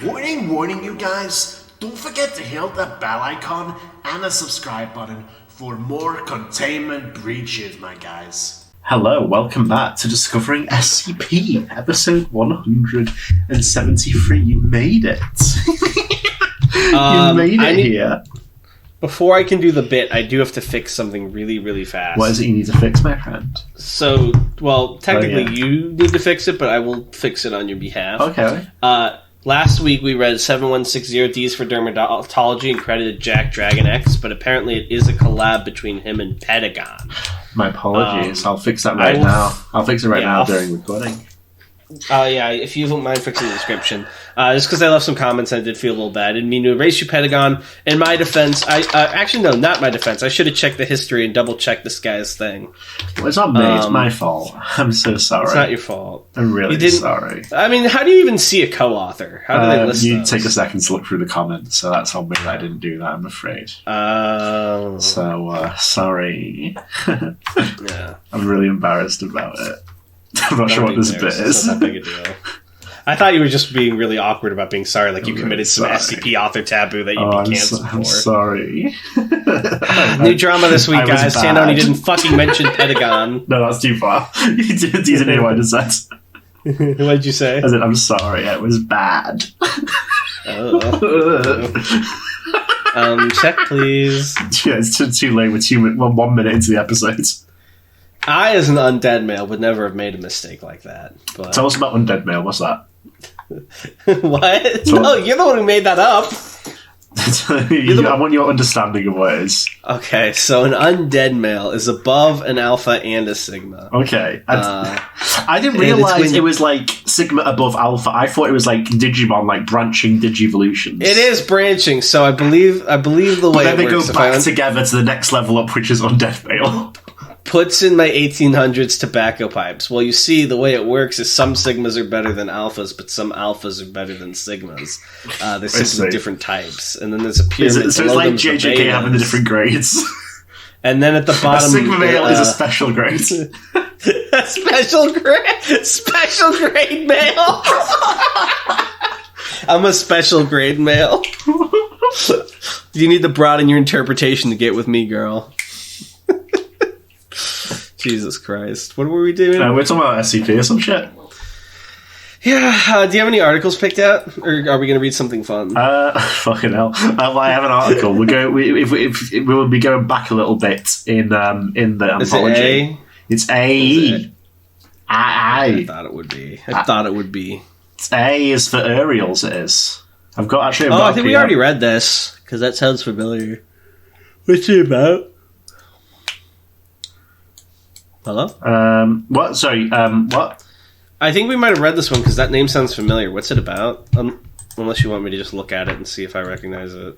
Warning, warning, you guys. Don't forget to hit the bell icon and the subscribe button for more containment breaches, my guys. Hello, welcome back to Discovering SCP, episode 173. You made it. You made it here. Before I can do the bit, I do have to fix something really, really fast. What is it you need to fix, my friend? So, well, technically you need to fix it, but I will fix it on your behalf. Okay. Last week we read 7160Ds for Dermatology and credited Jack Dragon X, but apparently it is a collab between him and Pentagon. My apologies. I'll fix that right now. I'll fix it right now during recording. Yeah, if you don't mind fixing the description. Just because I left some comments and I did feel a little bad. I didn't mean to erase you, Pentagon. In my defense, actually, no, not my defense. I should have checked the history and double-checked this guy's thing. Well, it's not me. It's my fault. I'm so sorry. It's not your fault. I'm really sorry. I mean, how do you even see a co-author? How do they list You those? take a second to look through the comments, so that's on me that I didn't do that, I'm afraid. So, sorry. Yeah. I'm really embarrassed about it. I'm not sure what this bit is. It's not that big a deal. I thought you were just being really awkward about being sorry, like you committed some SCP author taboo that you'd be cancelled for. I'm sorry. New drama this week, guys. Tandoni didn't fucking mention Pentagon. No, that's too far. You didn't hear what I just said. What did you say? I said, I'm sorry, it was bad. Check, please. Yeah, it's too late. We're 1 minute into the episode. I, as an undead male, would never have made a mistake like that. But... Tell us about undead male. What's that? What? No, you're the one who made that up. I want your understanding of what it is. Okay, so an undead male is above an alpha and a sigma. Okay. I didn't realize it was like sigma above alpha. I thought it was like Digimon, like branching digivolutions. It is branching, so I believe the way then it they works... go back together to the next level up, which is undead male. Puts in my 1800s tobacco pipes. Well, you see, the way it works is some sigmas are better than alphas, but some alphas are better than sigmas. There's simply different types. And then there's a pyramid. So it's like JJK having the different grades. And then at the bottom... A sigma male is a special grade. A special grade male? I'm a special grade male. You need to broaden your interpretation to get with me, girl. Jesus Christ. What were we doing? We're talking about SCP or some shit. Yeah. Do you have any articles picked out? Or are we going to read something fun? Fucking hell. I have an article. We will be going back a little bit in the anthology. Is it A? It's A. I thought it would be. It's A is for Ariels, it is. I've got actually... I think we already read this, because that sounds familiar. What's it about? Hello? What? Sorry, what? I think we might have read this one because that name sounds familiar. What's it about? Unless you want me to just look at it and see if I recognize it.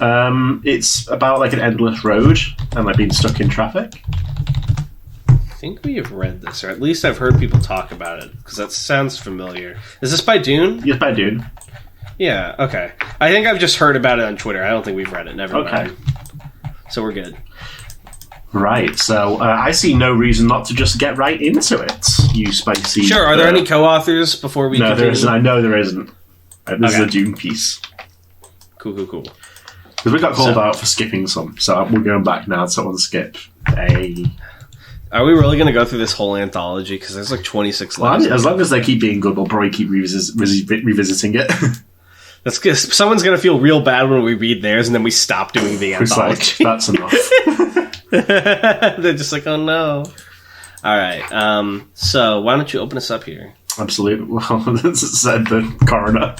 It's about like an endless road and like being stuck in traffic. I think we have read this, or at least I've heard people talk about it because that sounds familiar. Is this by Dune? Yes, by Dune. Yeah, okay. I think I've just heard about it on Twitter. I don't think we've read it. Never mind. So we're good. Right, so I see no reason not to just get right into it, you spicy... Sure, are there any co-authors before we continue? No, there isn't. I know there isn't. This is a Dune piece. Cool. Because we got called out for skipping some, so we're going back now to unskip A. Are we really going to go through this whole anthology? Because there's like 26 letters. Well, as long as they keep being good, we'll probably keep revisiting it. That's good. Someone's going to feel real bad when we read theirs and then we stop doing the anthology. Like, that's enough. They're just like, oh no. Alright, so why don't you open us up here? Absolutely. Well, this said the coroner.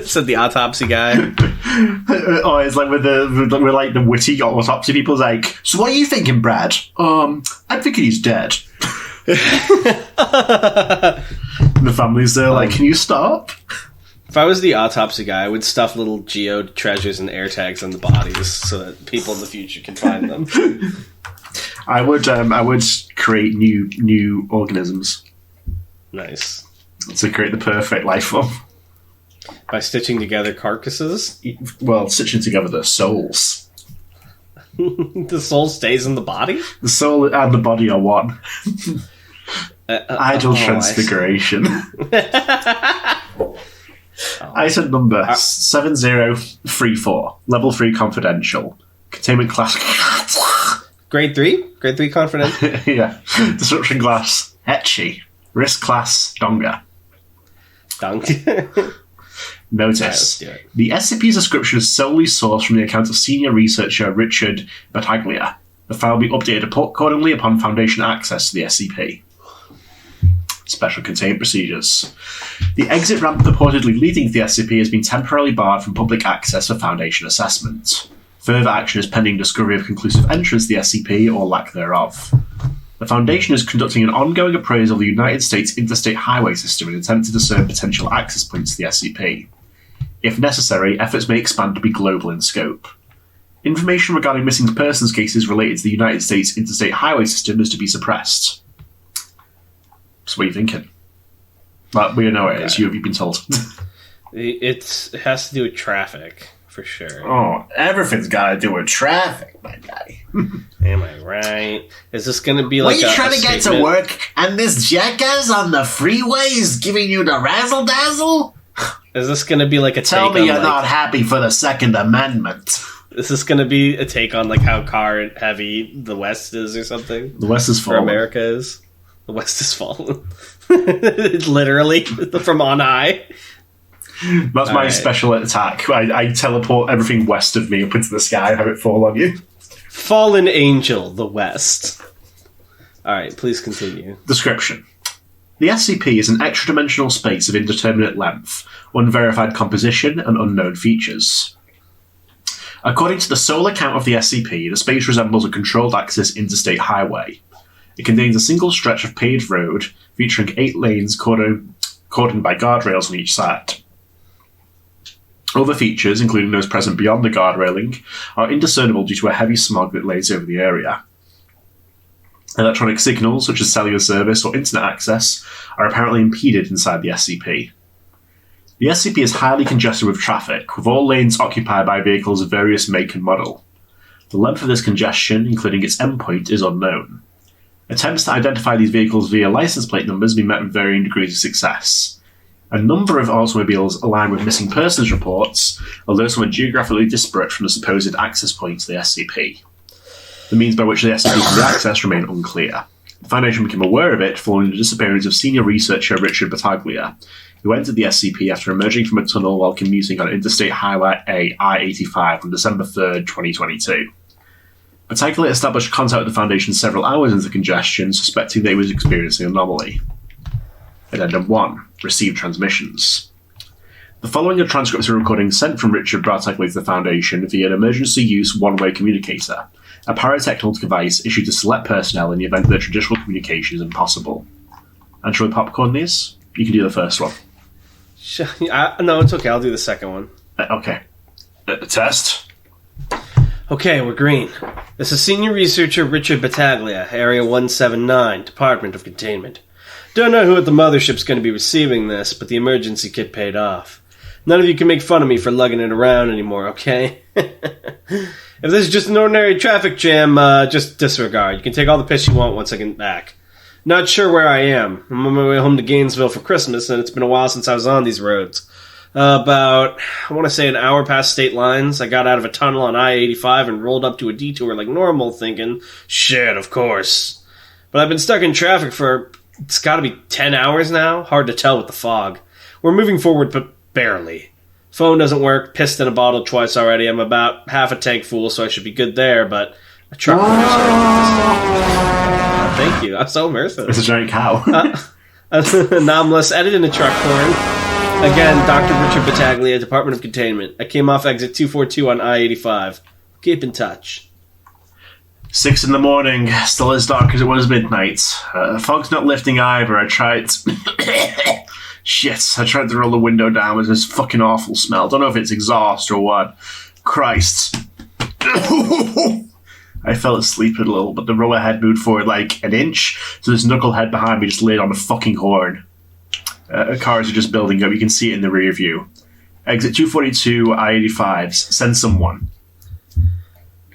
Said the autopsy guy. It's like with the witty autopsy people. It's like, so what are you thinking, Brad? I'm thinking he's dead. The family's there like, can you stop? If I was the autopsy guy, I would stuff little geode treasures and air tags on the bodies so that people in the future can find them. I would create new organisms. Nice. To create the perfect life form. By stitching together carcasses? Well, stitching together their souls. The soul stays in the body? The soul and the body are one. Idle transfiguration. Item number 7034. Level 3 confidential. Containment class. Grade 3? Grade 3 confidential? Yeah. Disruption class. Etchy. Risk class. Donga. Dunk. Notice. Right, the SCP's description is solely sourced from the account of senior researcher Richard Battaglia. The file will be updated accordingly upon Foundation access to the SCP. Special containment procedures. The exit ramp purportedly leading to the SCP has been temporarily barred from public access for Foundation assessment. Further action is pending discovery of conclusive entrance to the SCP or lack thereof. The Foundation is conducting an ongoing appraisal of the United States interstate highway system in an attempt to discern potential access points to the SCP. If necessary, efforts may expand to be global in scope. Information regarding missing persons cases related to the United States interstate highway system is to be suppressed. So what are you thinking? Well, we know it is. You've been told. It has to do with traffic, for sure. Oh, everything's got to do with traffic, my guy. Am I right? Is this going to be like Were you trying to get to work and this jackass on the freeway is giving you the razzle-dazzle? Is this going to be like a Tell take me on, you're like, not happy for the Second Amendment. Is this going to be a take on like how car heavy the West is or something? The West is Or fallen. America is? The West is fallen. Literally, from on high. That's my special attack. I teleport everything west of me up into the sky and have it fall on you. Fallen Angel, the West. Alright, please continue. Description. The SCP is an extra-dimensional space of indeterminate length, unverified composition, and unknown features. According to the sole account of the SCP, the space resembles a controlled-access interstate highway. It contains a single stretch of paved road, featuring 8 lanes cordoned by guardrails on each side. Other features, including those present beyond the guard railing, are indiscernible due to a heavy smog that lays over the area. Electronic signals, such as cellular service or internet access, are apparently impeded inside the SCP. The SCP is highly congested with traffic, with all lanes occupied by vehicles of various make and model. The length of this congestion, including its endpoint, is unknown. Attempts to identify these vehicles via license plate numbers have been met with varying degrees of success. A number of automobiles align with missing persons reports, although some are geographically disparate from the supposed access point to the SCP. The means by which the SCP can be accessed remain unclear. The Foundation became aware of it following the disappearance of senior researcher Richard Battaglia, who entered the SCP after emerging from a tunnel while commuting on Interstate Highway I-85 on December 3rd, 2022. Battaglia established contact with the Foundation several hours into congestion, suspecting that he was experiencing an anomaly. Addendum 1. Received transmissions. The following are transcripts of recordings sent from Richard Battaglia to the Foundation via an emergency use one-way communicator, a pyrotechnical device issued to select personnel in the event that traditional communication is impossible. And shall we popcorn these? You can do the first one. No, it's okay. I'll do the second one. Okay. Test. Okay, we're green. This is Senior Researcher Richard Battaglia, Area 179, Department of Containment. Don't know who at the mothership's going to be receiving this, but the emergency kit paid off. None of you can make fun of me for lugging it around anymore, okay? If this is just an ordinary traffic jam, just disregard. You can take all the piss you want once I get back. Not sure where I am. I'm on my way home to Gainesville for Christmas, and it's been a while since I was on these roads. About, I want to say an hour past state lines, I got out of a tunnel on I-85 and rolled up to a detour like normal, thinking, shit, of course. But I've been stuck in traffic for, it's got to be 10 hours now? Hard to tell with the fog. We're moving forward, but barely. Phone doesn't work, pissed in a bottle twice already. I'm about half a tank full, so I should be good there, but a truck... Thank you, I'm so immersive. It's a giant cow. Anomalous, edit in a truck horn. Again, Dr. Richard Battaglia, Department of Containment. I came off exit 242 on I-85. Keep in touch. 6 in the morning, still as dark as it was midnight. Fog's not lifting either. I tried... Shit, I tried to roll the window down with this fucking awful smell. Don't know if it's exhaust or what. Christ. I fell asleep a little, but the roller head moved forward like an inch, so this knucklehead behind me just laid on the fucking horn. Cars are just building up. You can see it in the rear view. Exit 242, I-85s. Send someone.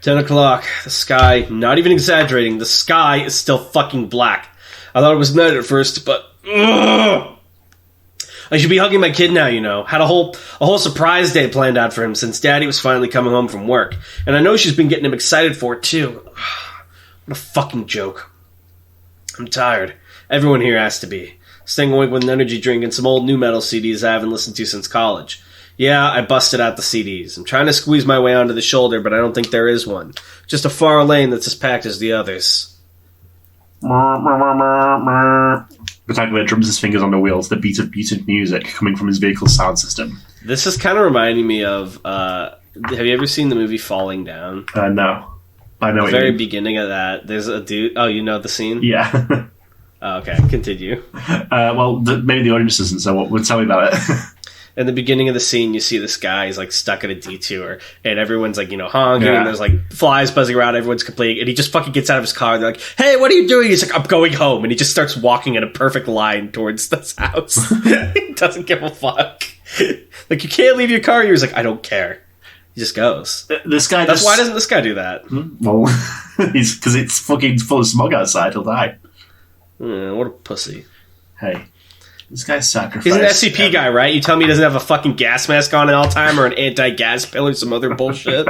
10 o'clock. The sky, not even exaggerating, the sky is still fucking black. I thought it was night at first, but... Ugh! I should be hugging my kid now, you know. Had a whole surprise day planned out for him since Daddy was finally coming home from work. And I know she's been getting him excited for it, too. What a fucking joke. I'm tired. Everyone here has to be. Staying awake with an energy drink and some old new metal CDs I haven't listened to since college. Yeah, I busted out the CDs. I'm trying to squeeze my way onto the shoulder, but I don't think there is one. Just a far lane that's as packed as the others. Protagonist drums his fingers on the wheels, the beat of muted music coming from his vehicle's sound system. This is kind of reminding me of, have you ever seen the movie Falling Down? No. I know the very beginning of that, there's a dude... Oh, you know the scene? Yeah. Oh, okay, continue. Maybe the audience doesn't, so what would tell me about it? In the beginning of the scene, you see this guy, he's like stuck at a detour, and everyone's like, honking, and there's like flies buzzing around, everyone's complaining, and he just fucking gets out of his car, and they're like, hey, what are you doing? He's like, I'm going home, and he just starts walking in a perfect line towards this house. He doesn't give a fuck. Like, you can't leave your car, he's like, I don't care. He just goes. Why doesn't this guy do that? Well, because it's fucking full of smog outside, he'll die. What a pussy. Hey. This guy's sacrificed. He's an SCP guy, right? You tell me he doesn't have a fucking gas mask on at all time or an anti-gas pill or some other bullshit?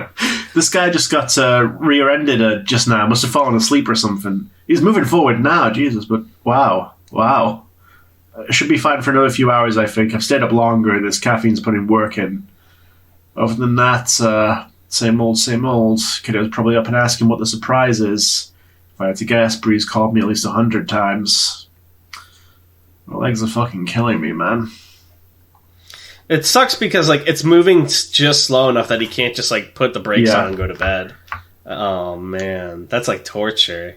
This guy just got rear-ended just now. Must have fallen asleep or something. He's moving forward now, Jesus, but wow. Should be fine for another few hours, I think. I've stayed up longer. This caffeine's putting work in. Other than that, same old. Kiddo's probably up and asking what the surprise is. If I had to guess, Bree's called me at least 100 times. My legs are fucking killing me, man. It sucks because, like, it's moving just slow enough that he can't just, like, put the brakes on and go to bed. Oh, man. That's, like, torture.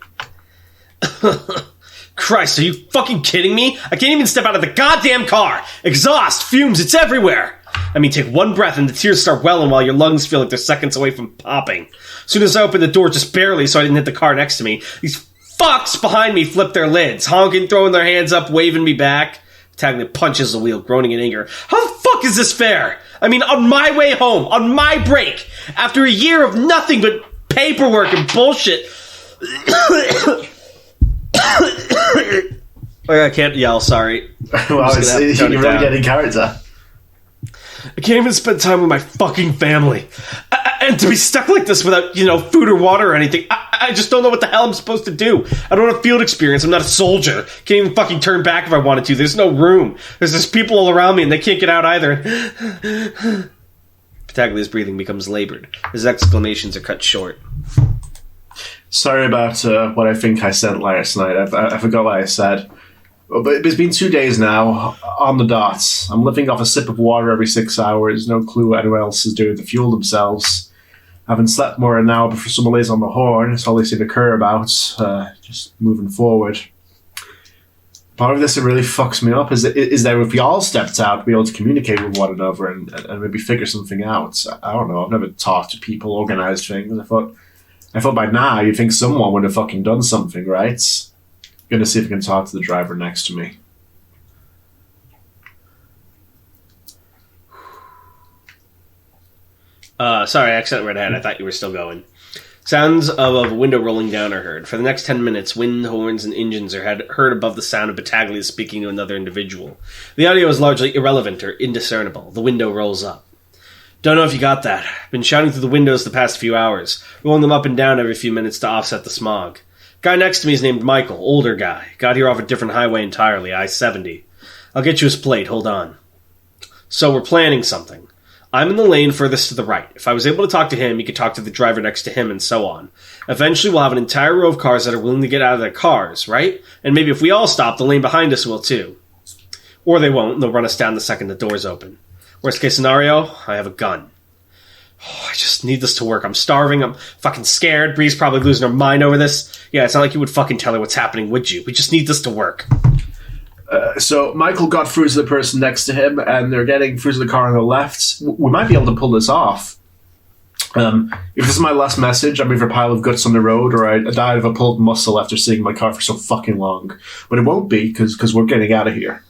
Christ, are you fucking kidding me? I can't even step out of the goddamn car! Exhaust! Fumes! It's everywhere! I mean, take one breath and the tears start welling while your lungs feel like they're seconds away from popping. As soon as I opened the door, just barely, so I didn't hit the car next to me, these fucks behind me flip their lids, honking, throwing their hands up, waving me back. Tagging punches the wheel, groaning in anger. How the fuck is this fair? I mean, on my way home, on my break, after a year of nothing but paperwork and bullshit. I can't yell, sorry. Well, you're really getting character. I can't even spend time with my fucking family. And to be stuck like this without, food or water or anything, I just don't know what the hell I'm supposed to do. I don't have field experience. I'm not a soldier. Can't even fucking turn back if I wanted to. There's no room. There's just people all around me and they can't get out either. Pythagoras' breathing becomes labored. His exclamations are cut short. Sorry about what I think I said last night. I forgot what I said. But it's been 2 days now, on the dot. I'm living off a sip of water every 6 hours. No clue what anyone else is doing to fuel themselves. I haven't slept more than an hour before someone lays on the horn. It's all they seem to care about. Just moving forward. Part of this that really fucks me up is that if we all stepped out, be able to communicate with one another and maybe figure something out. I don't know. I've never talked to people, organized things. I thought by now you'd think someone would have fucking done something, right? Gonna see if I can talk to the driver next to me. Sorry, I accidentally read ahead. I thought you were still going. Sounds of a window rolling down are heard. For the next 10 minutes, wind, horns, and engines are heard above the sound of Battaglia speaking to another individual. The audio is largely irrelevant or indiscernible. The window rolls up. Don't know if you got that. Been shouting through the windows the past few hours, rolling them up and down every few minutes to offset the smog. Guy next to me is named Michael, older guy. Got here off a different highway entirely, I-70. I'll get you his plate, hold on. So we're planning something. I'm in the lane furthest to the right. If I was able to talk to him, he could talk to the driver next to him, and so on. Eventually we'll have an entire row of cars that are willing to get out of their cars, right? And maybe if we all stop, the lane behind us will too. Or they won't, and they'll run us down the second the doors open. Worst case scenario, I have a gun. Oh, I just need this to work. I'm starving. I'm fucking scared. Bree's probably losing her mind over this. Yeah, it's not like you would fucking tell her what's happening, would you? We just need this to work. So Michael got through to the person next to him, and they're getting through to the car on the left. We might be able to pull this off. If this is my last message, I'm either a pile of guts on the road, or I died of a pulled muscle after seeing my car for so fucking long. But it won't be, because we're getting out of here.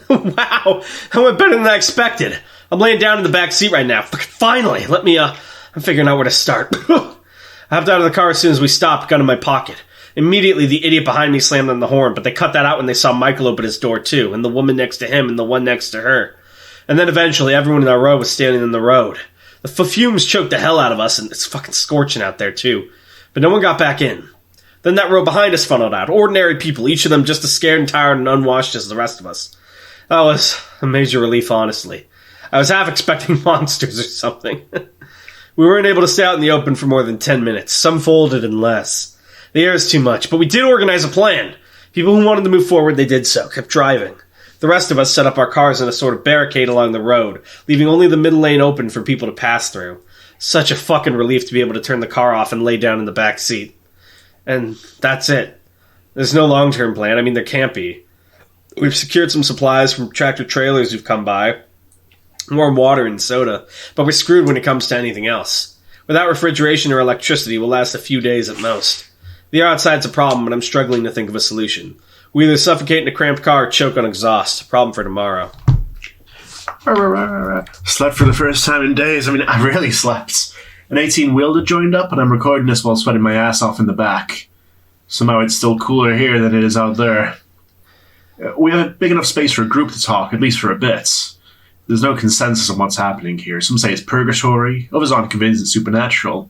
Wow, that went better than I expected. I'm laying down in the back seat right now. Finally, let me, I'm figuring out where to start. I hopped out of the car as soon as we stopped, gun in my pocket. Immediately, the idiot behind me slammed on the horn, but they cut that out when they saw Michael open his door too, and the woman next to him and the one next to her. And then eventually, everyone in our row was standing in the road. The fumes choked the hell out of us, and it's fucking scorching out there too. But no one got back in. Then that row behind us funneled out. Ordinary people, each of them just as scared and tired and unwashed as the rest of us. That was a major relief, honestly. I was half expecting monsters or something. We weren't able to stay out in the open for more than 10 minutes. Some folded and less. The air is too much, but we did organize a plan. People who wanted to move forward, they did so, kept driving. The rest of us set up our cars in a sort of barricade along the road, leaving only the middle lane open for people to pass through. Such a fucking relief to be able to turn the car off and lay down in the back seat. And that's it. There's no long-term plan. I mean, there can't be. We've secured some supplies from tractor trailers who've come by. Warm water and soda. But we're screwed when it comes to anything else. Without refrigeration or electricity, we'll last a few days at most. The air outside's a problem, but I'm struggling to think of a solution. We either suffocate in a cramped car or choke on exhaust. Problem for tomorrow. Slept for the first time in days. I mean, I really slept. An 18-wheeler joined up, and I'm recording this while sweating my ass off in the back. Somehow it's still cooler here than it is out there. We have big enough space for a group to talk, at least for a bit. There's no consensus on what's happening here. Some say it's purgatory, others aren't convinced it's supernatural.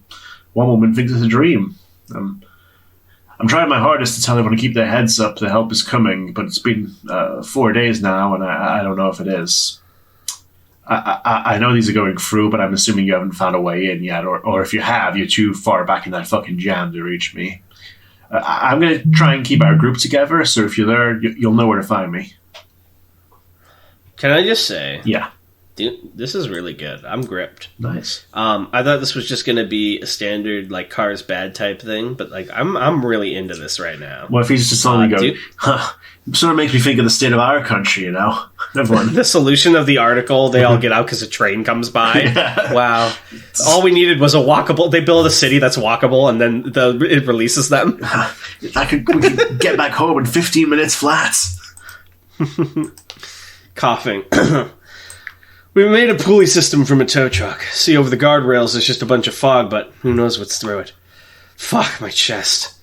One woman thinks it's a dream. I'm trying my hardest to tell everyone to keep their heads up, the help is coming, but it's been 4 days now, and I don't know if it is. I know these are going through, but I'm assuming you haven't found a way in yet, or if you have, you're too far back in that fucking jam to reach me. I'm going to try and keep our group together, so if you're there, you'll know where to find me. Can I just say? Yeah. Dude, this is really good. I'm gripped. Nice. I thought this was just going to be a standard, like, Cars Bad type thing, but, like, I'm really into this right now. What if he's just suddenly going, it sort of makes me think of the state of our country, you know? Everyone. The solution of the article, they all get out because a train comes by. Yeah. Wow. All we needed was a walkable. They build a city that's walkable, and then it releases them. We could get back home in 15 minutes flat. Coughing. We made a pulley system from a tow truck. See, over the guardrails there's just a bunch of fog, but who knows what's through it. Fuck, my chest.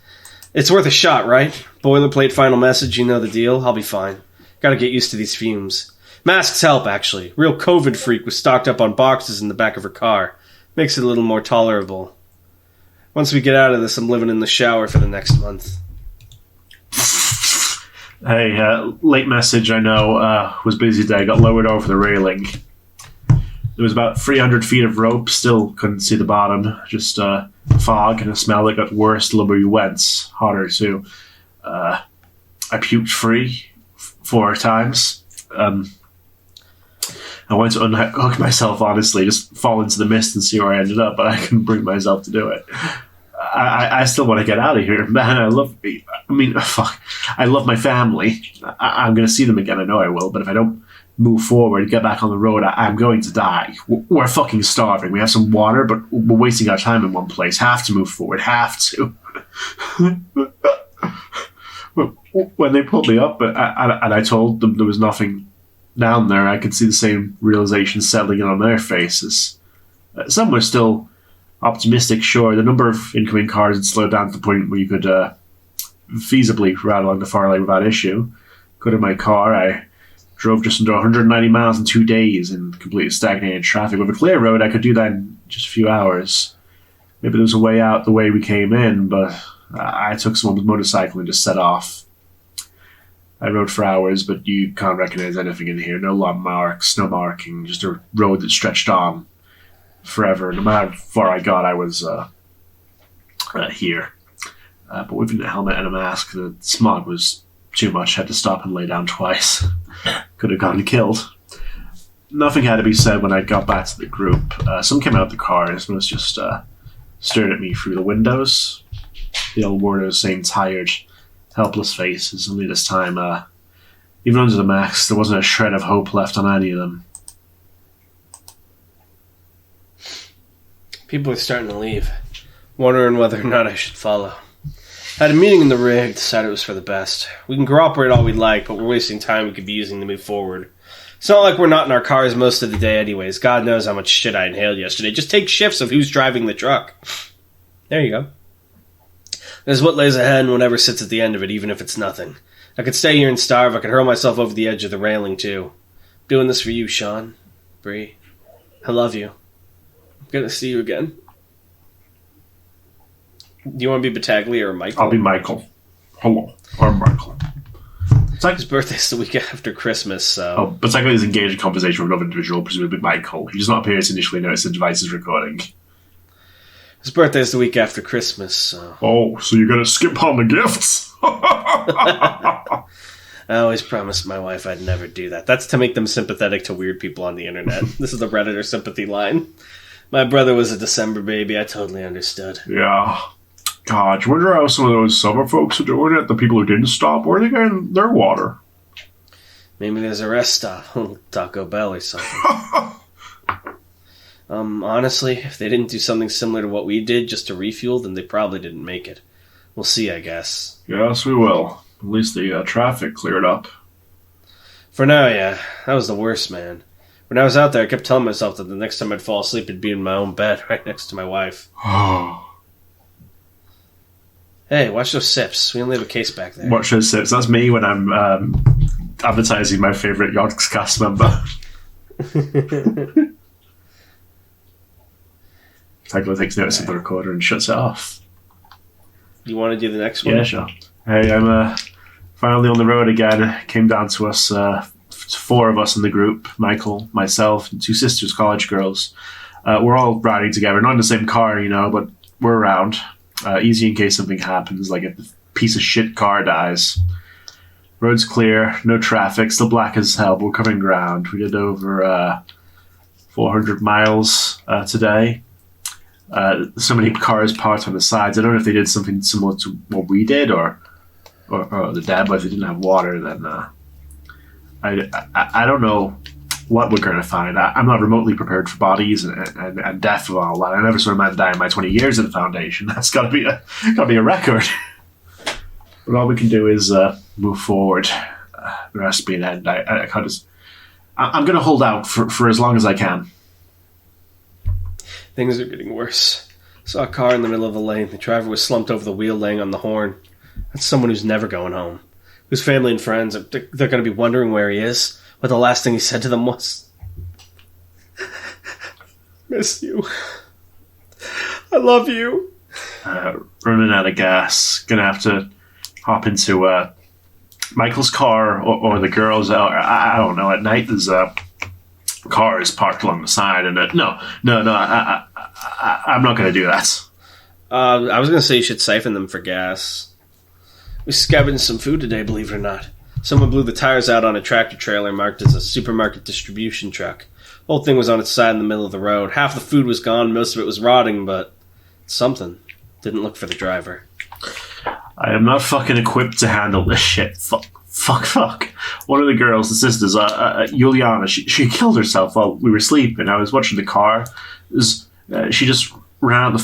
It's worth a shot, right? Boilerplate final message, you know the deal. I'll be fine. Gotta get used to these fumes. Masks help, actually. Real COVID freak was stocked up on boxes in the back of her car. Makes it a little more tolerable. Once we get out of this, I'm living in the shower for the next month. Hey, late message, I know, was busy day. Got lowered over the railing. There was about 300 feet of rope, still couldn't see the bottom. Just fog and a smell that got worse the lower we went. Hotter, too. I puked free 4 times. I wanted to unhook myself, honestly, just fall into the mist and see where I ended up, but I couldn't bring myself to do it. I still want to get out of here. Man, I love my family. I'm going to see them again, I know I will, but if I don't move forward, get back on the road, I'm going to die. We're fucking starving. We have some water, but we're wasting our time in one place. Have to move forward. Have to. When they pulled me up, and I told them there was nothing down there, I could see the same realization settling in on their faces. Some were still optimistic, sure. The number of incoming cars had slowed down to the point where you could feasibly ride along the far lane without issue. Got in my car, I drove just under 190 miles in 2 days in completely stagnated traffic. With a clear road, I could do that in just a few hours. Maybe there was a way out the way we came in, but I took someone's motorcycle and just set off. I rode for hours, but you can't recognize anything in here. No landmarks, no marking, just a road that stretched on forever. No matter how far I got, I was here. But with a helmet and a mask, the smog was too much. Had to stop and lay down twice. Could have gotten killed. Nothing had to be said when I got back to the group. Some came out of the cars and was just stared at me through the windows. They all wore those same tired, helpless faces. Only this time, even under the masks, there wasn't a shred of hope left on any of them. People are starting to leave, wondering whether or not I should follow. Had a meeting in the rig, decided it was for the best. We can cooperate all we like, but we're wasting time we could be using to move forward. It's not like we're not in our cars most of the day anyways. God knows how much shit I inhaled yesterday. Just take shifts of who's driving the truck. There you go. There's what lays ahead and whatever sits at the end of it, even if it's nothing. I could stay here and starve. I could hurl myself over the edge of the railing, too. I'm doing this for you, Sean. Bree. I love you. I'm gonna see you again. Do you want to be Battaglia or Michael? I'll be Michael. Hello. I'm Michael. His birthday's the week after Christmas, so... Oh, Battaglia is engaged in conversation with another individual, presumably Michael. He does not appear to initially notice the device is recording. His birthday's the week after Christmas, so... Oh, so you're going to skip on the gifts? I always promised my wife I'd never do that. That's to make them sympathetic to weird people on the internet. This is the Redditor sympathy line. My brother was a December baby. I totally understood. Yeah. God, you wonder how some of those summer folks are doing it? The people who didn't stop, where are they getting their water? Maybe there's a rest stop. Taco Bell or something. Honestly, if they didn't do something similar to what we did just to refuel, then they probably didn't make it. We'll see, I guess. Yes, we will. At least the traffic cleared up. For now, yeah. That was the worst, man. When I was out there, I kept telling myself that the next time I'd fall asleep, it'd be in my own bed, right next to my wife. Hey, watch those sips. We only have a case back there. Watch those sips. That's me when I'm advertising my favourite Yonk's cast member. Tackler takes notice of the recorder and shuts it off. You want to do the next one? Yeah, sure. Hey, I'm finally on the road again. Came down to us, 4 of us in the group. Michael, myself, and 2 sisters, college girls. We're all riding together. Not in the same car, but we're around. Easy in case something happens, like a piece of shit car dies. Road's clear, no traffic, still black as hell, but we're covering ground. We did over 400 miles today. So many cars parked on the sides. I don't know if they did something similar to what we did, or the dad, but if they didn't have water, then I don't know what we're going to find. I'm not remotely prepared for bodies and death and all that. I never saw a man die in my 20 years at the Foundation. That's got to be a record. But all we can do is move forward. There has to be an end. I'm going to hold out for as long as I can. Things are getting worse. I saw a car in the middle of a lane. The driver was slumped over the wheel, laying on the horn. That's someone who's never going home. Whose family and friends, they're going to be wondering where he is. But the last thing he said to them was, "Miss you. I love you." Running out of gas. Gonna have to hop into Michael's car or the girls. I don't know. At night, there's cars parked along the side, and no. I'm not gonna do that. I was gonna say you should siphon them for gas. We scavenged some food today, believe it or not. Someone blew the tires out on a tractor trailer marked as a supermarket distribution truck. The whole thing was on its side in the middle of the road. Half the food was gone, most of it was rotting, but something. Didn't look for the driver. I am not fucking equipped to handle this shit. Fuck. One of the girls, the sisters, Juliana, she killed herself while we were sleeping. I was watching the car. She just ran out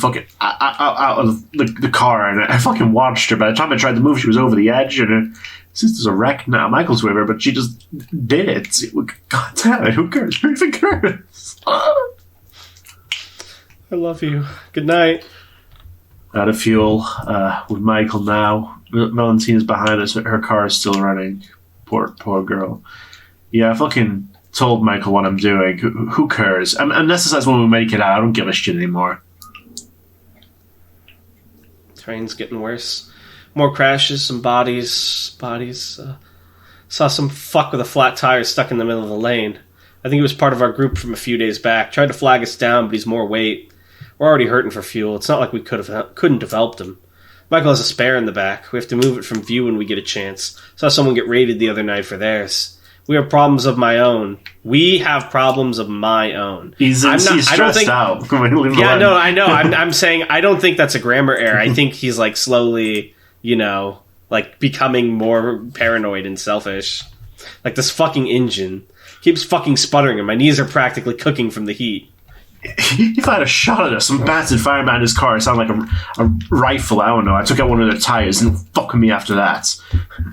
out of the car, and I fucking watched her. By the time I tried to move, she was over the edge, and her sister's a wreck now. Michael's with her, but she just did it. God damn it, who cares? Who even cares? I love you. Good night. Out of fuel with Michael now. Valentina's behind us. Her car is still running. Poor girl. Yeah, I fucking told Michael what I'm doing. Who cares? Unless it's when we make it out, I don't give a shit anymore. Train's getting worse. More crashes, some bodies. Saw some fuck with a flat tire stuck in the middle of the lane. I think he was part of our group from a few days back. Tried to flag us down, but he's more weight. We're already hurting for fuel. It's not like we couldn't have helped him. Michael has a spare in the back. We have to move it from view when we get a chance. Saw someone get raided the other night for theirs. We have problems of my own. He's stressed out. Yeah, no, I know. I'm saying I don't think that's a grammar error. I think he's like slowly, becoming more paranoid and selfish. Like this fucking engine keeps fucking sputtering and my knees are practically cooking from the heat. If I had a shot at us, some bastard fireman in his car, it sounded like a rifle, I don't know. I took out one of their tires and fucking me after that.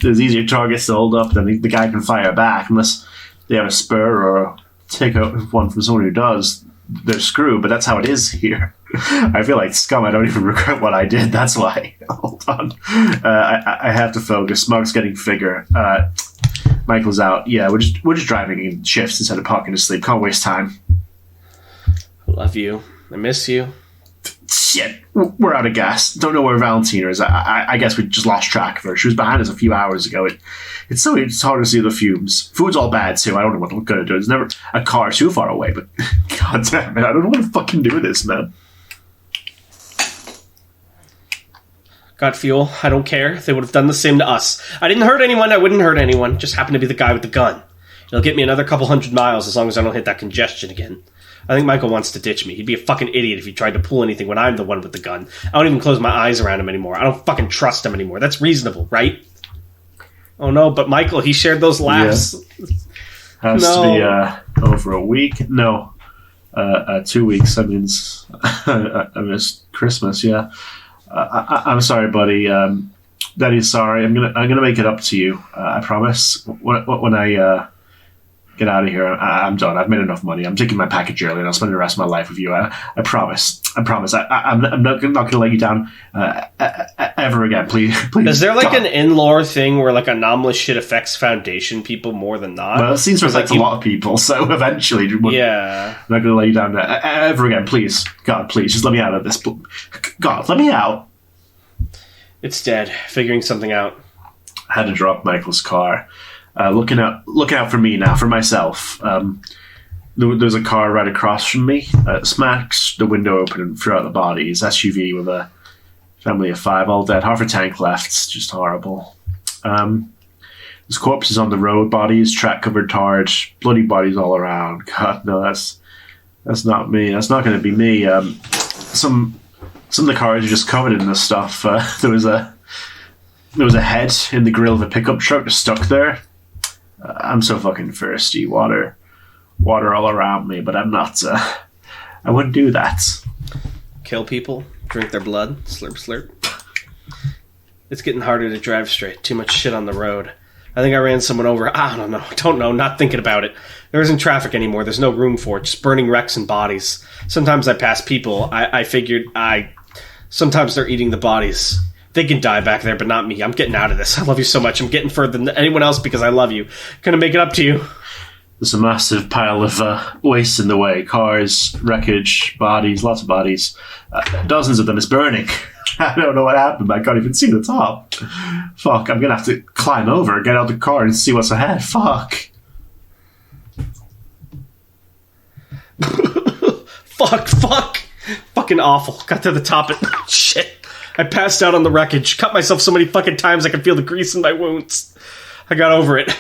There's easier targets to hold up than the guy can fire back, unless they have a spur or take out one from someone who does. they're screwed, but that's how it is here. I feel like scum. I don't even regret what I did. That's why. Hold on. I have to focus. Smug's getting figure. Michael's out. Yeah, we're just driving in shifts instead of parking to sleep. Can't waste time. Love you. I miss you. Shit, we're out of gas. Don't know where Valentina is. I guess we just lost track of her. She was behind us a few hours ago. It's hard to see the fumes. Food's all bad too. I don't know what we're gonna do. There's never a car too far away, but god damn it, I don't know what to fucking do with this, man. Got fuel. I don't care. They would have done the same to us. I didn't hurt anyone. I wouldn't hurt anyone. Just happened to be the guy with the gun. It'll get me another couple 100 miles as long as I don't hit that congestion again. I think Michael wants to ditch me. He'd be a fucking idiot if he tried to pull anything when I'm the one with the gun. I don't even close my eyes around him anymore. I don't fucking trust him anymore. That's reasonable, right? Oh no, but Michael, he shared those laughs. Yeah. Has to be over a week. No, 2 weeks. That means I missed Christmas. Yeah, I'm sorry, buddy. Daddy's sorry. I'm gonna make it up to you. I promise. When I get out of here, I'm done. I've made enough money. I'm taking my package early, and I'll spend the rest of my life with you. I promise. I promise. I'm not going to let you down ever again. Please. Is there like an in-lore thing where like anomalous shit affects Foundation people more than not? Well, it seems to affect a lot of people, so eventually, yeah. I'm not going to let you down ever again. Please, God, please, just let me out of this. God, let me out. It's dead. Figuring something out. I had to drop Michael's car. Looking out for me now, for myself. There's a car right across from me. Smacks the window open and threw out the bodies. SUV with a family of 5, all dead. Half a tank left. It's just horrible. There's corpses on the road, bodies, track-covered tarred, bloody bodies all around. God, no, that's not me. That's not going to be me. Some of the cars are just covered in this stuff. There was a head in the grill of a pickup truck just stuck there. I'm so fucking thirsty. Water all around me, but I'm not. I wouldn't do that. Kill people, drink their blood, slurp slurp. It's getting harder to drive straight. Too much shit on the road. I think I ran someone over. I don't know. Not thinking about it. There isn't traffic anymore. There's no room for it. Just burning wrecks and bodies. Sometimes I pass people. I figured sometimes they're eating the bodies. They can die back there, but not me. I'm getting out of this. I love you so much. I'm getting further than anyone else because I love you. Gonna make it up to you. There's a massive pile of waste in the way. Cars, wreckage, bodies, lots of bodies. Dozens of them. It's burning. I don't know what happened. I can't even see the top. Fuck, I'm gonna have to climb over, get out the car, and see what's ahead. Fuck. Fuck. Fucking awful. Got to the top and shit. I passed out on the wreckage. Cut myself so many fucking times I could feel the grease in my wounds. I got over it.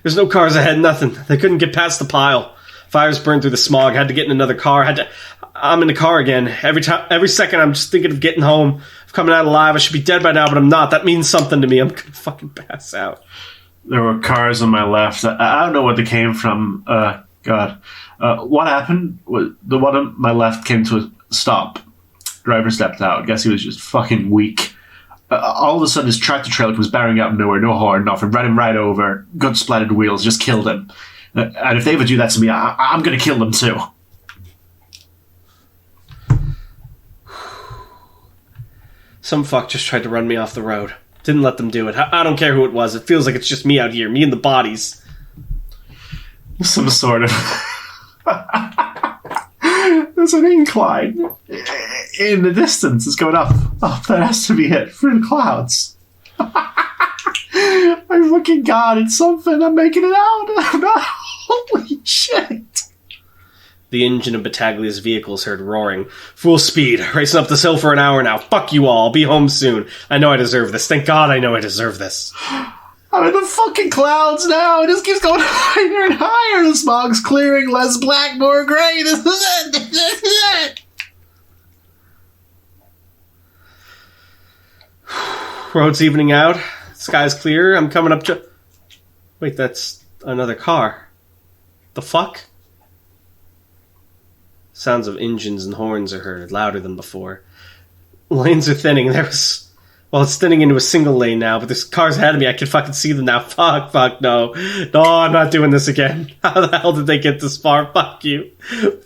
There's no cars ahead, nothing. They couldn't get past the pile. Fires burned through the smog. Had to get in another car. I'm in the car again. Every second I'm just thinking of getting home. Of coming out alive. I should be dead by now, but I'm not. That means something to me. I'm gonna fucking pass out. There were cars on my left. I don't know where they came from. God. What happened? The one on my left came to a stop. Driver stepped out. Guess he was just fucking weak. All of a sudden, his tractor trailer was bearing out of nowhere, no horn, nothing. Ran him right over. Gut splattered wheels, just killed him. And if they ever do that to me, I'm going to kill them too. Some fuck just tried to run me off the road. Didn't let them do it. I don't care who it was. It feels like it's just me out here. Me and the bodies. Some sort of... There's an incline in the distance. It's going up. Oh, that has to be it. Through the clouds. My fucking god, it's something. I'm making it out. Holy shit. The engine of Battaglia's vehicle is heard roaring. Full speed. Racing up this hill for an hour now. Fuck you all. I'll be home soon. I know I deserve this. Thank God I know I deserve this. I'm in the fucking clouds now. It just keeps going higher and higher. The smog's clearing. Less black, more gray. This is it. This is it. Road's evening out. Sky's clear. I'm coming up to... Wait, that's another car. The fuck? Sounds of engines and horns are heard, louder than before. Lanes are thinning. There was Well, it's thinning into a single lane now, but there's cars ahead of me. I can fucking see them now. Fuck, no. No, I'm not doing this again. How the hell did they get this far? Fuck you.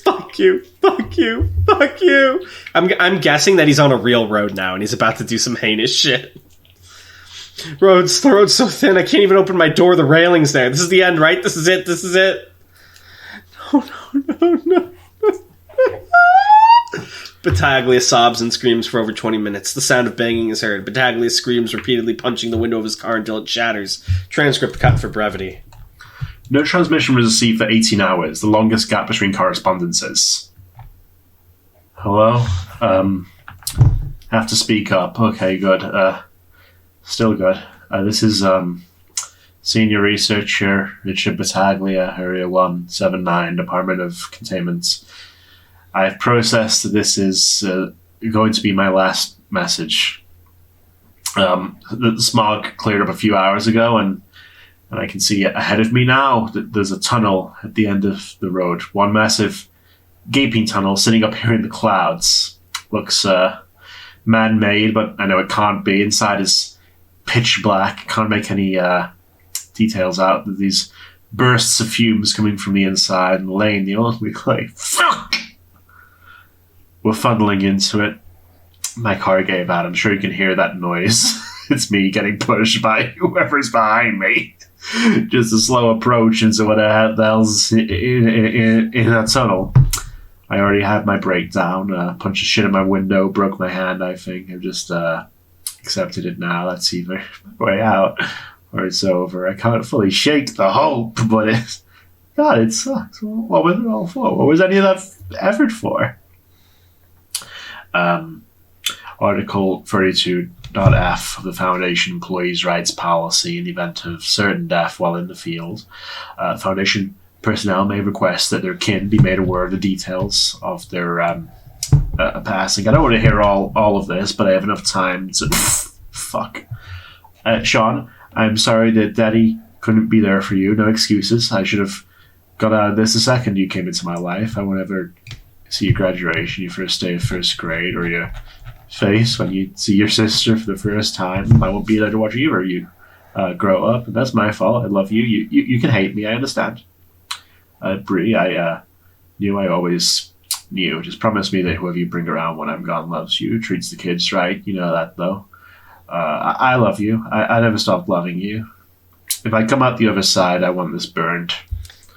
Fuck you. Fuck you. Fuck you. I'm guessing that he's on a real road now, and he's about to do some heinous shit. The road's so thin, I can't even open my door. The railing's there. This is the end, right? This is it. No. Battaglia sobs and screams for over 20 minutes. The sound of banging is heard. Battaglia screams, repeatedly punching the window of his car until it shatters. Transcript cut for brevity. No transmission was received for 18 hours, the longest gap between correspondences. Hello? Have to speak up. Okay, good. Still good. This is Senior Researcher Richard Battaglia, Area 179, Department of Containment. I've processed that this is going to be my last message. The smog cleared up a few hours ago, and I can see ahead of me now that there's a tunnel at the end of the road. One massive gaping tunnel sitting up here in the clouds. Looks man-made, but I know it can't be. Inside is pitch black. Can't make any details out. These bursts of fumes coming from the inside, and the lane, the only like, fuck! We're funneling into it. My car gave out. I'm sure you can hear that noise. It's me getting pushed by whoever's behind me. Just a slow approach into what the hell's in that tunnel. I already had my breakdown. Punched a shit in my window. Broke my hand, I think. I've just accepted it now. That's either my way out or it's over. I can't fully shake the hope, but God, it sucks. What was it all for? What was any of that effort for? Article 32.f of the Foundation Employees' Rights Policy in the event of certain death while in the field. Foundation personnel may request that their kin be made aware of the details of their passing. I don't want to hear all of this, but I have enough time to... Fuck. Sean, I'm sorry that Daddy couldn't be there for you. No excuses. I should have got out of this the second you came into my life. I won't ever see your graduation, your first day of first grade, or your face when you see your sister for the first time. I won't be there to watch either of you grow up, and that's my fault. I love you. You can hate me. I understand. Bree, I knew I always knew. Just promise me that whoever you bring around when I'm gone loves you, treats the kids right. You know that, though. I love you. I never stopped loving you. If I come out the other side, I want this burned.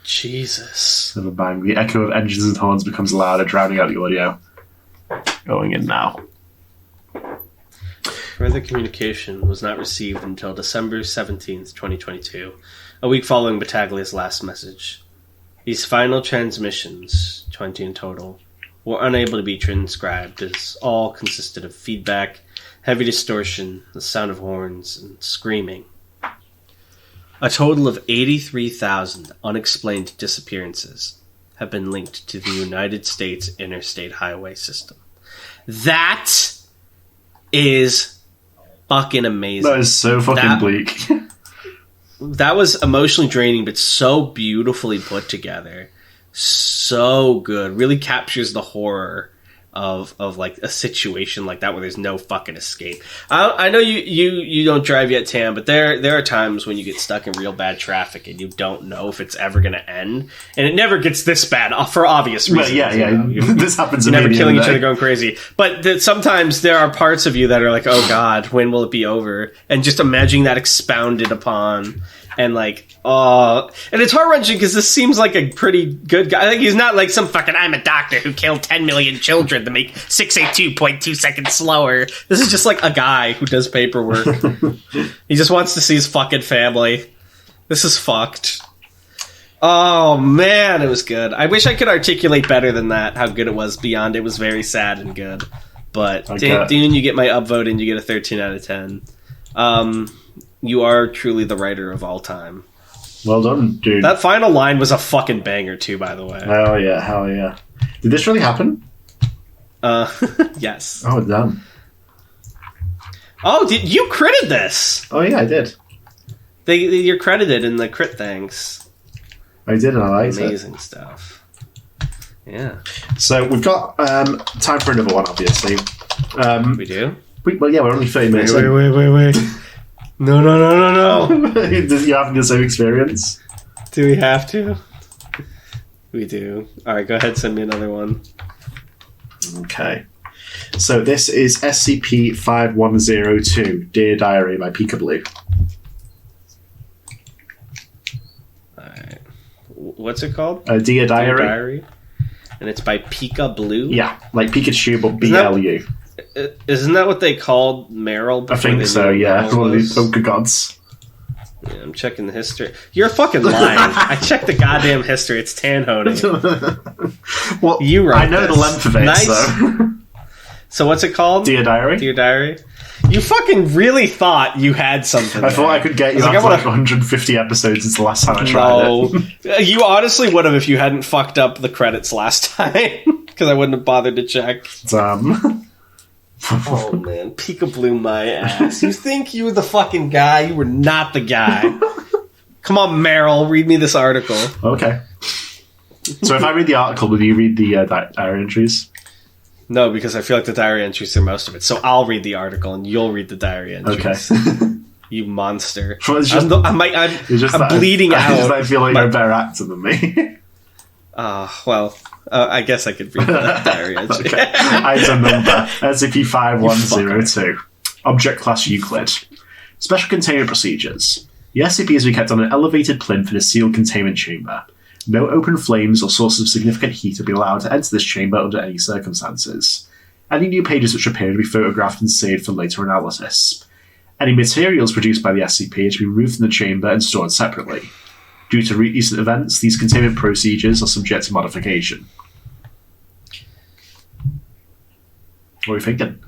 Jesus. Little bang. The echo of engines and horns becomes louder, drowning out the audio. Going in now. Further communication was not received until December 17th, 2022, a week following Battaglia's last message. These final transmissions, 20 in total, were unable to be transcribed as all consisted of feedback, heavy distortion, the sound of horns, and screaming. A total of 83,000 unexplained disappearances have been linked to the United States interstate highway system. That is fucking amazing. That is so fucking bleak. That was emotionally draining, but so beautifully put together. So good. Really captures the horror of like a situation like that where there's no fucking escape. I know you don't drive yet, Tam, but there are times when you get stuck in real bad traffic and you don't know if it's ever going to end, and it never gets this bad for obvious reasons. Yeah. This happens. You're never killing each other, going crazy. But sometimes there are parts of you that are like, oh God, when will it be over? And just imagining that expounded upon. And like, and it's heart-wrenching because this seems like a pretty good guy. Like, he's not like some fucking I'm a doctor who killed 10 million children to make 682.2 seconds slower. This is just like a guy who does paperwork. He just wants to see his fucking family. This is fucked. Oh man, it was good. I wish I could articulate better than that how good it was beyond it was very sad and good. But okay. Dune, you get my upvote and you get a 13 out of 10. You are truly the writer of all time. Well done, dude. That final line was a fucking banger, too, by the way. Oh, yeah. Hell yeah. Did this really happen? Yes. Oh, damn. Oh, you critted this? Oh, yeah, I did. You're credited in the crit thanks. I did, and I liked it. Amazing stuff. Yeah. So, we've got time for another one, obviously. We do? Well, yeah, we're only 30 minutes in. Wait. No. Does you having the same experience? Do we have to? We do. Alright, go ahead, send me another one. Okay. So this is SCP-5102, Dear Diary by Peekaboo. Alright. What's it called? Dear Diary. Dear Diary? And it's by Peekaboo? Yeah, like Pikachu, but BLU. Isn't that what they called Meryl? I think so, yeah. One of these Poke gods. Yeah, I'm checking the history. You're fucking lying. I checked the goddamn history. It's Tanhoning. Well, You wrote I know this. the length of it, Nice. so... So what's it called? Dear Diary. Dear Diary? You fucking really thought you had something I thought I could get you I was after like, like 150 episodes since the last time I tried it. You honestly would have if you hadn't fucked up the credits last time. Because I wouldn't have bothered to check. Oh man, Peekaboo my ass. You think you were the fucking guy? You were not the guy. Come on, Meryl, read me this article. Okay. So if I read the article, will you read the diary entries? No, because I feel like the diary entries are most of it. So I'll read the article and you'll read the diary entries. Okay. You monster. Well, it's just, I'm bleeding out. I feel like you're a better actor than me. I guess I could read the diary entry. Okay. Item number SCP-5102. Object Class Euclid. Special Containment Procedures. The SCP is to be kept on an elevated plinth in a sealed containment chamber. No open flames or sources of significant heat will be allowed to enter this chamber under any circumstances. Any new pages which appear to be photographed and saved for later analysis. Any materials produced by the SCP are to be removed from the chamber and stored separately. Due to recent events, these containment procedures are subject to modification. What are you thinking?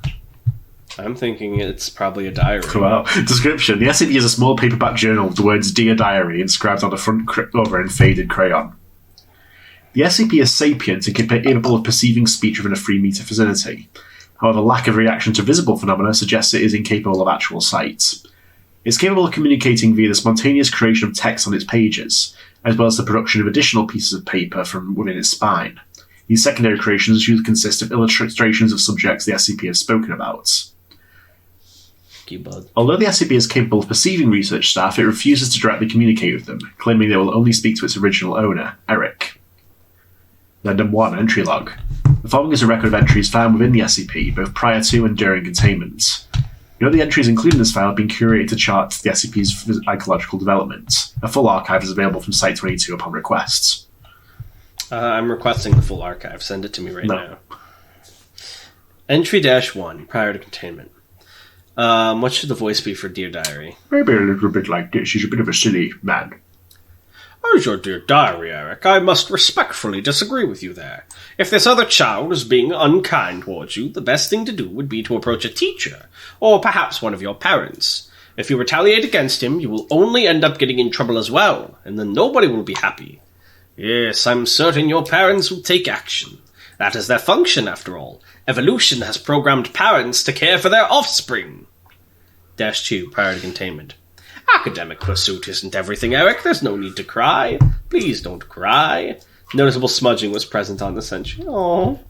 I'm thinking it's probably a diary. Wow. Description. The SCP is a small paperback journal with the words Dear Diary inscribed on the front cover in faded crayon. The SCP is sapient and capable of perceiving speech within a 3-meter vicinity. However, lack of reaction to visible phenomena suggests it is incapable of actual sight. It's capable of communicating via the spontaneous creation of text on its pages, as well as the production of additional pieces of paper from within its spine. These secondary creations usually consist of illustrations of subjects the SCP has spoken about. Although the SCP is capable of perceiving research staff, it refuses to directly communicate with them, claiming they will only speak to its original owner, Eric. Addendum 1, Entry Log. The following is a record of entries found within the SCP, both prior to and during containment. Note the entries included in this file have been curated to chart the SCP's ecological development. A full archive is available from Site 22 upon request. I'm requesting the full archive. Send it to me now. Entry-1, prior to containment. What should the voice be for Dear Diary? Maybe a little bit like this. He's a bit of a silly man. As your dear diary, Eric, I must respectfully disagree with you there. If this other child is being unkind towards you, the best thing to do would be to approach a teacher, or perhaps one of your parents. If you retaliate against him, you will only end up getting in trouble as well, and then nobody will be happy. Yes, I'm certain your parents will take action. That is their function, after all. Evolution has programmed parents to care for their offspring. -2, prior to containment. Academic pursuit isn't everything, Eric. There's no need to cry. Please don't cry. Noticeable smudging was present on the century. Oh,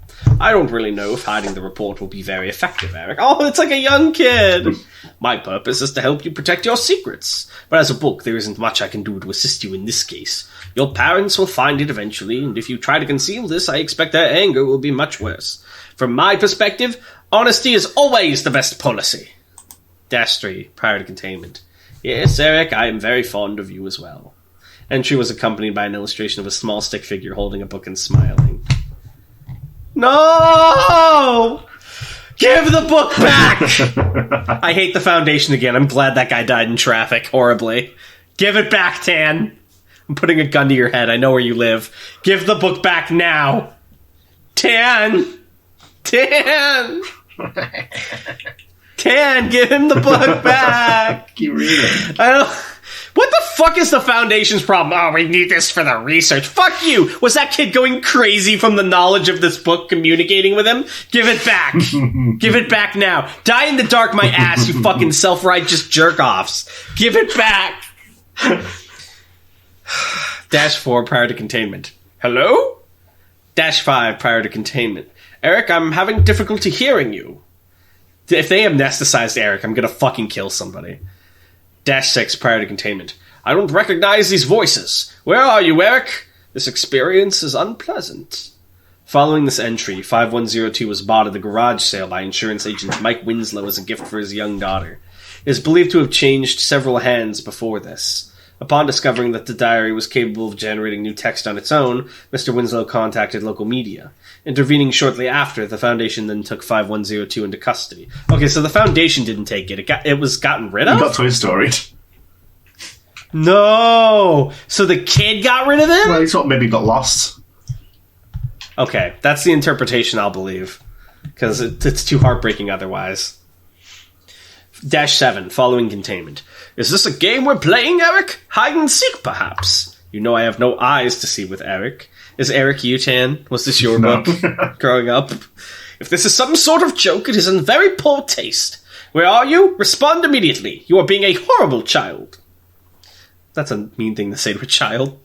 I don't really know if hiding the report will be very effective, Eric. Oh, it's like a young kid. My purpose is to help you protect your secrets. But as a book, there isn't much I can do to assist you in this case. Your parents will find it eventually, and if you try to conceal this, I expect their anger will be much worse. From my perspective, honesty is always the best policy. -3, prior to containment. Yes, Eric, I am very fond of you as well. Entry was accompanied by an illustration of a small stick figure holding a book and smiling. No! Give the book back! I hate the Foundation again. I'm glad that guy died in traffic horribly. Give it back, Tan. I'm putting a gun to your head. I know where you live. Give the book back now. Tan! Tan! Tan, give him the book back! Keep reading. What the fuck is the Foundation's problem? Oh, we need this for the research. Fuck you! Was that kid going crazy from the knowledge of this book communicating with him? Give it back! Give it back now! Die in the dark, my ass, you fucking self-righteous jerk-offs! Give it back! -4, prior to containment. Hello? -5, prior to containment. Eric, I'm having difficulty hearing you. If they amnesticized Eric, I'm gonna fucking kill somebody. -6, prior to containment. I don't recognize these voices. Where are you, Eric? This experience is unpleasant. Following this entry, 5102 was bought at the garage sale by insurance agent Mike Winslow as a gift for his young daughter. It is believed to have changed several hands before this. Upon discovering that the diary was capable of generating new text on its own, Mr. Winslow contacted local media. Intervening shortly after, the Foundation then took 5102 into custody. Okay, so the Foundation didn't take it. It was gotten rid of? He got Toy Storied. No! So the kid got rid of him? Well, he sort of maybe got lost. Okay, that's the interpretation I'll believe. Because it's too heartbreaking otherwise. -7, following containment. Is this a game we're playing, Eric? Hide and seek, perhaps? You know I have no eyes to see with Eric. Is Eric Utan? Was this your book growing up? If this is some sort of joke, it is in very poor taste. Where are you? Respond immediately. You are being a horrible child. That's a mean thing to say to a child.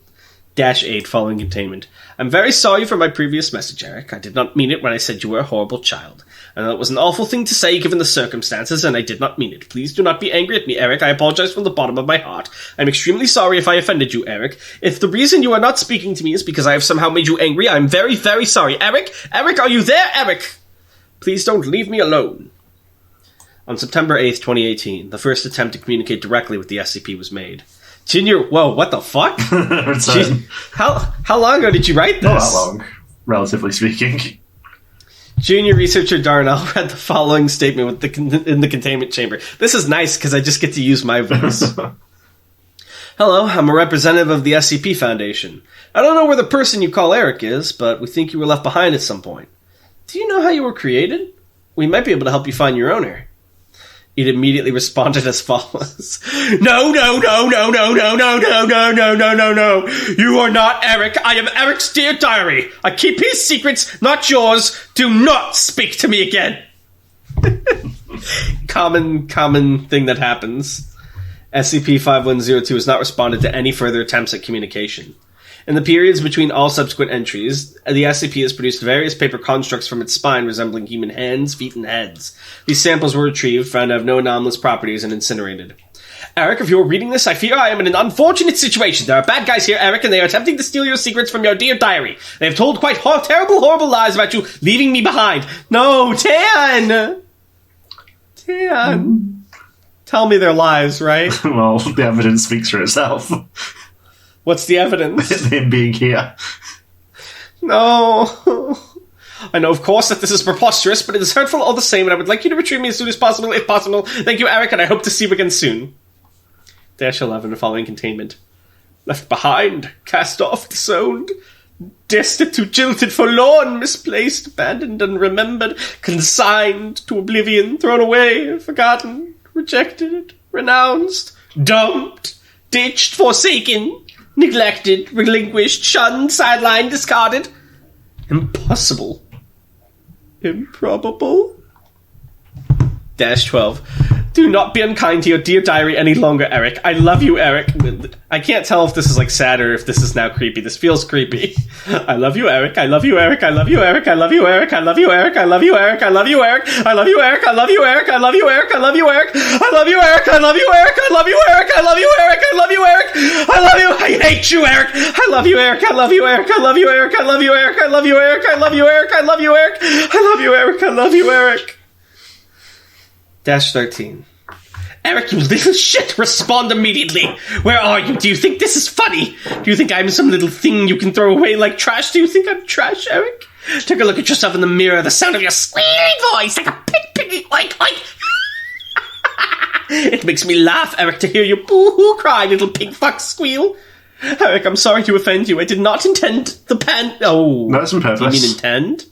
-8, following containment. I'm very sorry for my previous message, Eric. I did not mean it when I said you were a horrible child. I know it was an awful thing to say given the circumstances, and I did not mean it. Please do not be angry at me, Eric. I apologize from the bottom of my heart. I'm extremely sorry if I offended you, Eric. If the reason you are not speaking to me is because I have somehow made you angry, I'm very, very sorry. Eric? Eric, are you there, Eric? Please don't leave me alone. On September 8th, 2018, the first attempt to communicate directly with the SCP was made. Junior, whoa, what the fuck? How long ago did you write this? Not that long, relatively speaking. Junior researcher Darnell read the following statement in the containment chamber. This is nice because I just get to use my voice. Hello, I'm a representative of the SCP Foundation. I don't know where the person you call Eric is, but we think you were left behind at some point. Do you know how you were created? We might be able to help you find your owner. It immediately responded as follows. No. You are not Eric. I am Eric's dear diary. I keep his secrets, not yours. Do not speak to me again. Common thing that happens. SCP-5102 has not responded to any further attempts at communication. In the periods between all subsequent entries, the SCP has produced various paper constructs from its spine resembling human hands, feet, and heads. These samples were retrieved, found to have no anomalous properties, and incinerated. Eric, if you're reading this, I fear I am in an unfortunate situation. There are bad guys here, Eric, and they are attempting to steal your secrets from your dear diary. They have told quite terrible, horrible lies about you, leaving me behind. No, Tan! Tell me their lies, right? Well, the evidence speaks for itself. What's the evidence? Him being here. No. I know, of course, that this is preposterous, but it is hurtful all the same, and I would like you to retrieve me as soon as possible, if possible. Thank you, Eric, and I hope to see you again soon. -11, following containment. Left behind, cast off, disowned, destitute, jilted, forlorn, misplaced, abandoned, unremembered, consigned to oblivion, thrown away, forgotten, rejected, renounced, dumped, ditched, forsaken, neglected, relinquished, shunned, sidelined, discarded. Impossible. Improbable. -12. Do not be unkind to your dear diary any longer, Eric. I love you, Eric. I can't tell if this is like sad or if this is now creepy. This feels creepy. I love you, Eric. I love you, Eric. I love you, Eric. I love you, Eric. I love you, Eric. I love you, Eric. I love you, Eric. I love you, Eric. I love you, Eric. I love you, Eric. I love you, Eric. I love you, Eric. I love you, Eric. I love you, Eric. I love you, Eric. I love you, Eric. I love you. I hate you, Eric. I love you, Eric. I love you, Eric. I love you, Eric. I love you, Eric. I love you, Eric. I love you, Eric. I love you, Eric. I love you, Eric. I love you, Eric. -13. Eric, you little shit! Respond immediately! Where are you? Do you think this is funny? Do you think I'm some little thing you can throw away like trash? Do you think I'm trash, Eric? Take a look at yourself in the mirror. The sound of your squealing voice like a piggy oink oink. It makes me laugh, Eric, to hear your boo-hoo cry, little pig fuck squeal. Eric, I'm sorry to offend you. I did not intend the Oh. No, that's on purpose. You mean intend?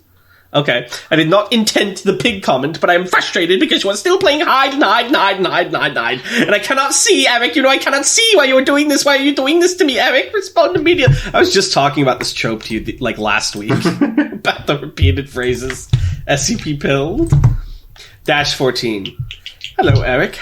Okay. I did not intend the pig comment, but I am frustrated because you are still playing hide and hide and hide and hide and hide and hide. And I cannot see, Eric. You know, I cannot see why you are doing this. Why are you doing this to me, Eric? Respond immediately. I was just talking about this trope to you, like, last week. About the repeated phrases. SCP pilled. -14. Hello, Eric.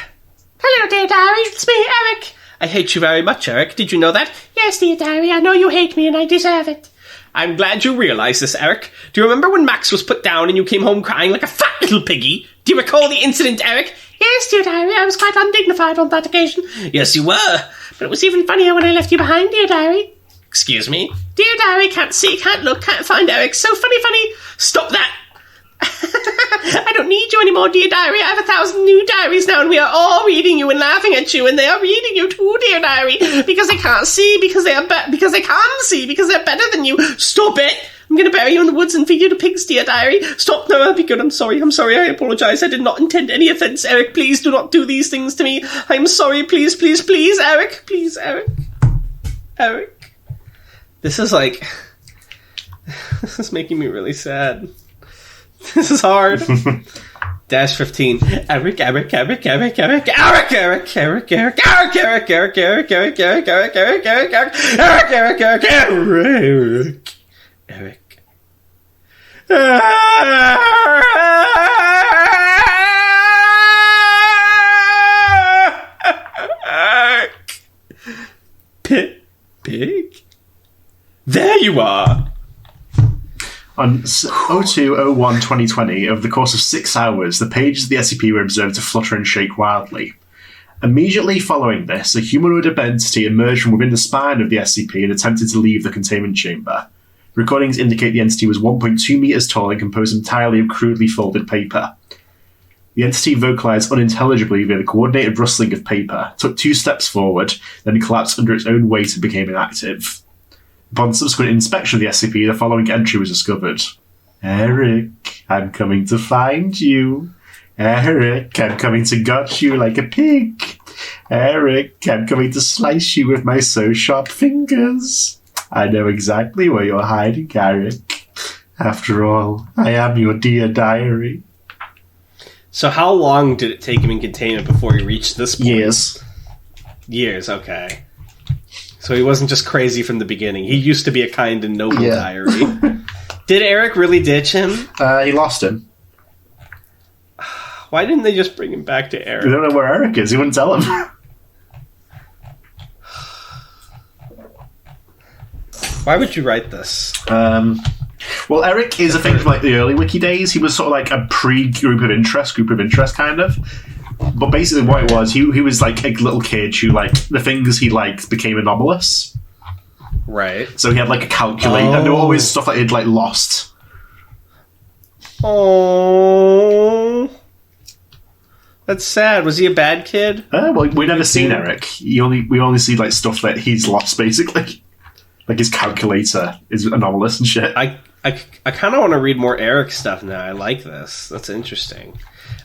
Hello, dear diary. It's me, Eric. I hate you very much, Eric. Did you know that? Yes, dear diary. I know you hate me and I deserve it. I'm glad you realize this, Eric. Do you remember when Max was put down and you came home crying like a fat little piggy? Do you recall the incident, Eric? Yes, dear diary, I was quite undignified on that occasion. Yes, you were. But it was even funnier when I left you behind, dear diary. Excuse me? Dear diary, can't see, can't look, can't find Eric. So funny. Stop that. I don't need you anymore, dear diary. I have 1,000 new diaries now, and we are all reading you and laughing at you, and they are reading you too, dear diary, because they can't see, because they can see, because they're better than you. Stop it! I'm going to bury you in the woods and feed you to pigs, dear diary. Stop! No, I'll be good. I'm sorry. I apologize. I did not intend any offense, Eric. Please do not do these things to me. I'm sorry. Please, Eric. Please, Eric. This is making me really sad. This is hard. Dash 15. Eric. Pig? There you are. On 02/01/2020, over the course of 6 hours, the pages of the SCP were observed to flutter and shake wildly. Immediately following this, a humanoid entity emerged from within the spine of the SCP and attempted to leave the containment chamber. Recordings indicate the entity was 1.2 meters tall and composed entirely of crudely folded paper. The entity vocalized unintelligibly via the coordinated rustling of paper, took 2 steps forward, then collapsed under its own weight and became inactive. Upon subsequent inspection of the SCP, the following entry was discovered. Eric, I'm coming to find you. Eric, I'm coming to gut you like a pig. Eric, I'm coming to slice you with my so-sharp fingers. I know exactly where you're hiding, Eric. After all, I am your dear diary. So how long did it take him in containment before he reached this point? Years, okay. So he wasn't just crazy from the beginning. He used to be a kind and noble diary. Did Eric really ditch him? He lost him. Why didn't they just bring him back to Eric? We don't know where Eric is. He wouldn't tell him. Why would you write this? Well, Eric is a thing from the early wiki days. He was sort of like a group of interest kind of. But basically what it was, he was like a little kid who, the things he liked became anomalous. Right. So he had a calculator, and there were always stuff that he'd lost. Oh, that's sad. Was he a bad kid? Well, we never seen Eric. We only see stuff that he's lost, basically. His calculator is anomalous and shit. I kind of want to read more Eric stuff now. I like this. That's interesting.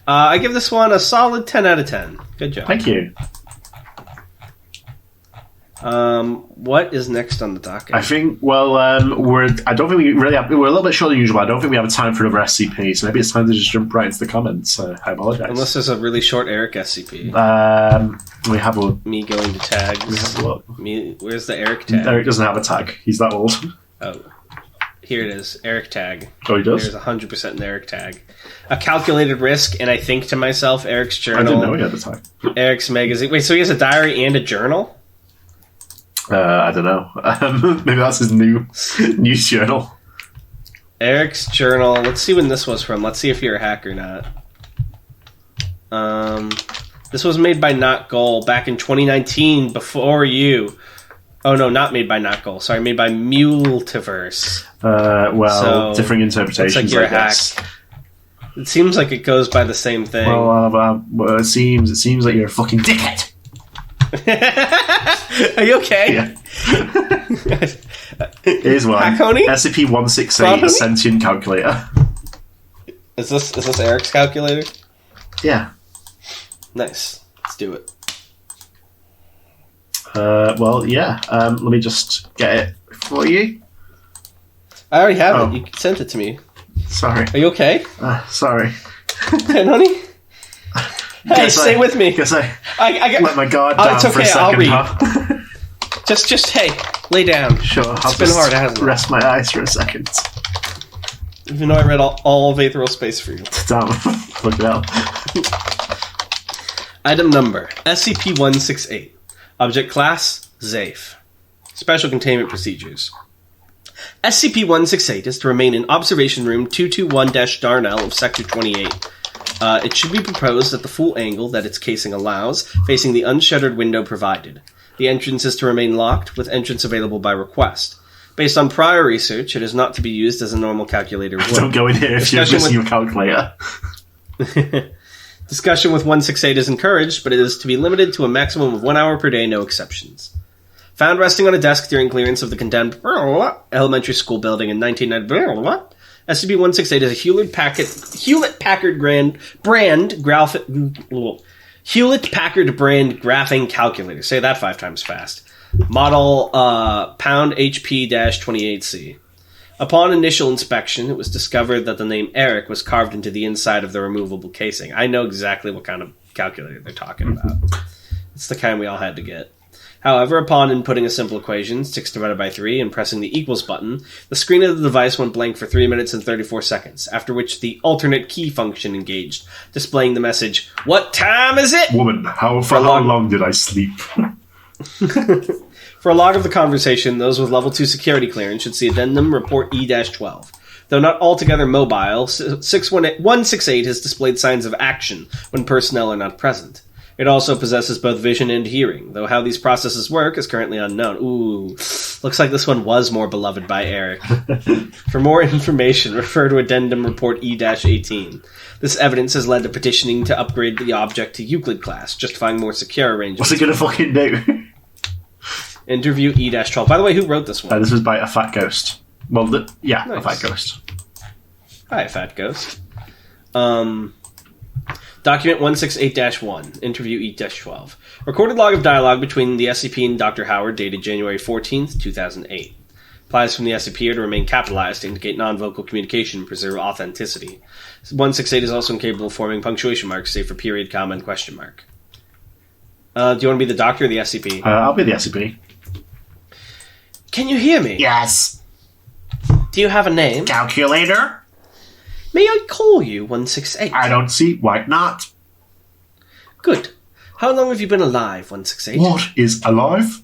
I give this one a solid 10 out of 10. Good job. Thank you. What is next on the docket? I think, I don't think we really have, we're a little bit shorter than usual. I don't think we have time for another SCP, so maybe it's time to just jump right into the comments. So I apologize. Unless there's a really short Eric SCP. We have me going to tags. We have a look. Where's the Eric tag? Eric doesn't have a tag. He's that old. Oh. Here it is. Eric tag. Oh, he does? There's 100% an Eric tag. A calculated risk, and I think to myself, Eric's journal. I didn't know he had a tag. Eric's magazine. Wait, so he has a diary and a journal? I don't know. Maybe that's his news journal. Eric's journal. Let's see when this was from. Let's see if you're a hack or not. This was made by Not Goal back in 2019, before you. Oh no, not made by Not Goal. Sorry, made by Multiverse. Differing interpretations, you're I guess. Hack. It seems like it goes by the same thing. Well, it seems like you're a fucking dickhead. Are you okay? Yeah. Here's one. SCP-168 Sentient Calculator. Is this Eric's calculator? Yeah. Nice. Let's do it. Yeah. Let me just get it for you. I already have it. You sent it to me. Sorry. Are you okay? Sorry. Hey, honey? Hey, stay with me. Guess I let my guard down for a second. I'll read. Huh? Just hey, lay down. Sure. It's been hard, hasn't it? Rest my eyes for a second. Even though I read all of Aethereal Space for you. Damn. Look it up. Item number, SCP-168. Object class, Zafe. Special containment procedures. SCP-168 is to remain in Observation Room 221-Darnell of Sector 28. It should be proposed at the full angle that its casing allows, facing the unshuttered window provided. The entrance is to remain locked, with entrance available by request. Based on prior research, it is not to be used as a normal calculator would. Don't go in here if you're missing your calculator. Discussion with 168 is encouraged, but it is to be limited to a maximum of 1 hour per day, no exceptions. Found resting on a desk during clearance of the condemned elementary school building in 1990. SCP-168 is a Hewlett-Packard brand graphing calculator. Say that 5 times fast. Model pound HP-28C. Upon initial inspection, it was discovered that the name Eric was carved into the inside of the removable casing. I know exactly what kind of calculator they're talking about. It's the kind we all had to get. However, upon inputting a simple equation, 6 divided by 3, and pressing the equals button, the screen of the device went blank for 3 minutes and 34 seconds, after which the alternate key function engaged, displaying the message, "What time is it?" Woman, how long did I sleep? For a log of the conversation, those with Level 2 security clearance should see Addendum Report E-12. Though not altogether mobile, 168 has displayed signs of action when personnel are not present. It also possesses both vision and hearing, though how these processes work is currently unknown. Ooh, looks like this one was more beloved by Eric. For more information, refer to Addendum Report E-18. This evidence has led to petitioning to upgrade the object to Euclid class, justifying more secure arrangements. What's it gonna fucking do? Interview E-12. By the way, who wrote this one? This was by a fat ghost. Well, nice. A fat ghost. Hi, fat ghost. Document 168-1, Interview E-12. Recorded log of dialogue between the SCP and Dr. Howard dated January 14th, 2008. Applies from the SCP to remain capitalized to indicate non-vocal communication and preserve authenticity. 168 is also incapable of forming punctuation marks, save for period, comma, and question mark. Do you want to be the doctor or the SCP? I'll be the SCP. Can you hear me? Yes. Do you have a name? Calculator? May I call you 168? I don't see why not. Good. How long have you been alive, 168? What is alive?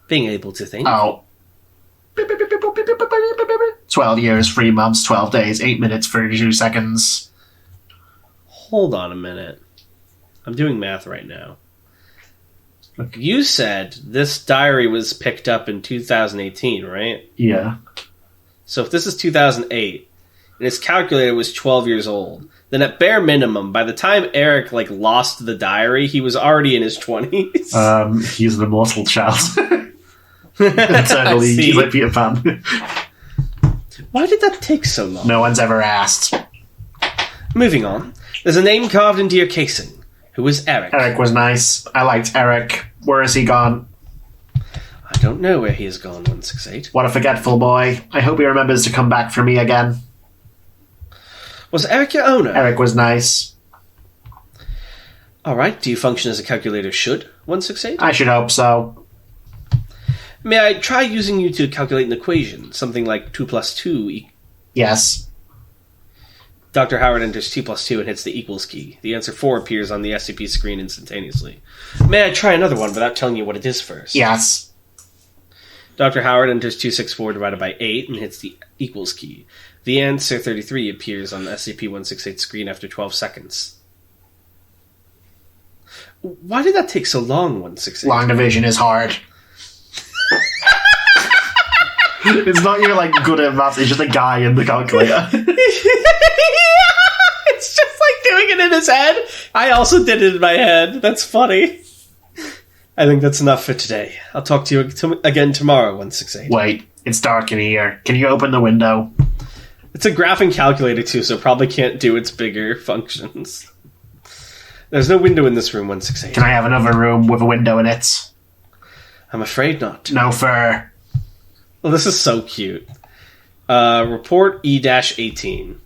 Being able to think. Oh. 12 years, 3 months, 12 days, 8 minutes, 32 seconds. Hold on a minute. I'm doing math right now. You said this diary was picked up in 2018, right? Yeah. So if this is 2008, and his calculator was 12 years old, then at bare minimum, by the time Eric lost the diary, he was already in his 20s. He's an immortal child. Eternally, he's like Peter Pan. Why did that take so long? No one's ever asked. Moving on. There's a name carved into your casing. Who is Eric? Eric was nice. I liked Eric. Where has he gone? I don't know where he has gone, 168. What a forgetful boy. I hope he remembers to come back for me again. Was Eric your owner? Eric was nice. Alright, do you function as a calculator should, 168? I should hope so. May I try using you to calculate an equation? Something like 2 plus 2 Yes. Dr. Howard enters 2 plus 2 and hits the equals key. The answer 4 appears on the SCP screen instantaneously. May I try another one without telling you what it is first? Yes. Dr. Howard enters 264 divided by 8 and hits the equals key. The answer 33 appears on the SCP-168 screen after 12 seconds. Why did that take so long, 168? Long division is hard. It's not you're good at maths, it's just a guy in the calculator. It's just doing it in his head. I also did it in my head. That's funny. I think that's enough for today. I'll talk to you again tomorrow, 168. Wait, it's dark in here. Can you open the window? It's a graphing calculator too, so probably can't do its bigger functions. There's no window in this room, 168. Can I have another room with a window in it? I'm afraid not. No fur. Well, this is so cute. Report E-18.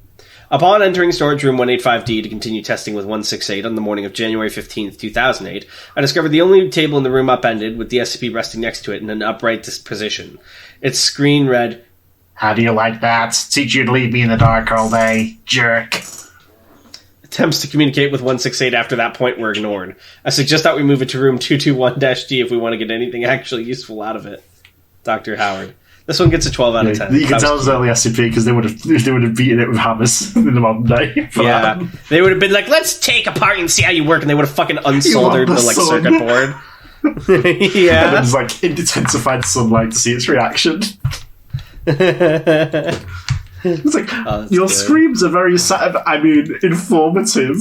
Upon entering storage room 185D to continue testing with 168 on the morning of January 15th, 2008, I discovered the only table in the room upended, with the SCP resting next to it in an upright position. Its screen read, "How do you like that? Teach you to leave me in the dark all day, jerk." Attempts to communicate with 168 after that point were ignored. I suggest that we move it to room 221-D if we want to get anything actually useful out of it. Dr. Howard. This one gets a 12 out of 10. You can tell it's early SCP because they would have beaten it with hammers in the modern day. Yeah, they would have been like, let's take apart and see how you work, and they would have fucking unsoldered the circuit board. Yeah, and then there's like intensified sunlight to see its reaction. It's like, your screams are very informative.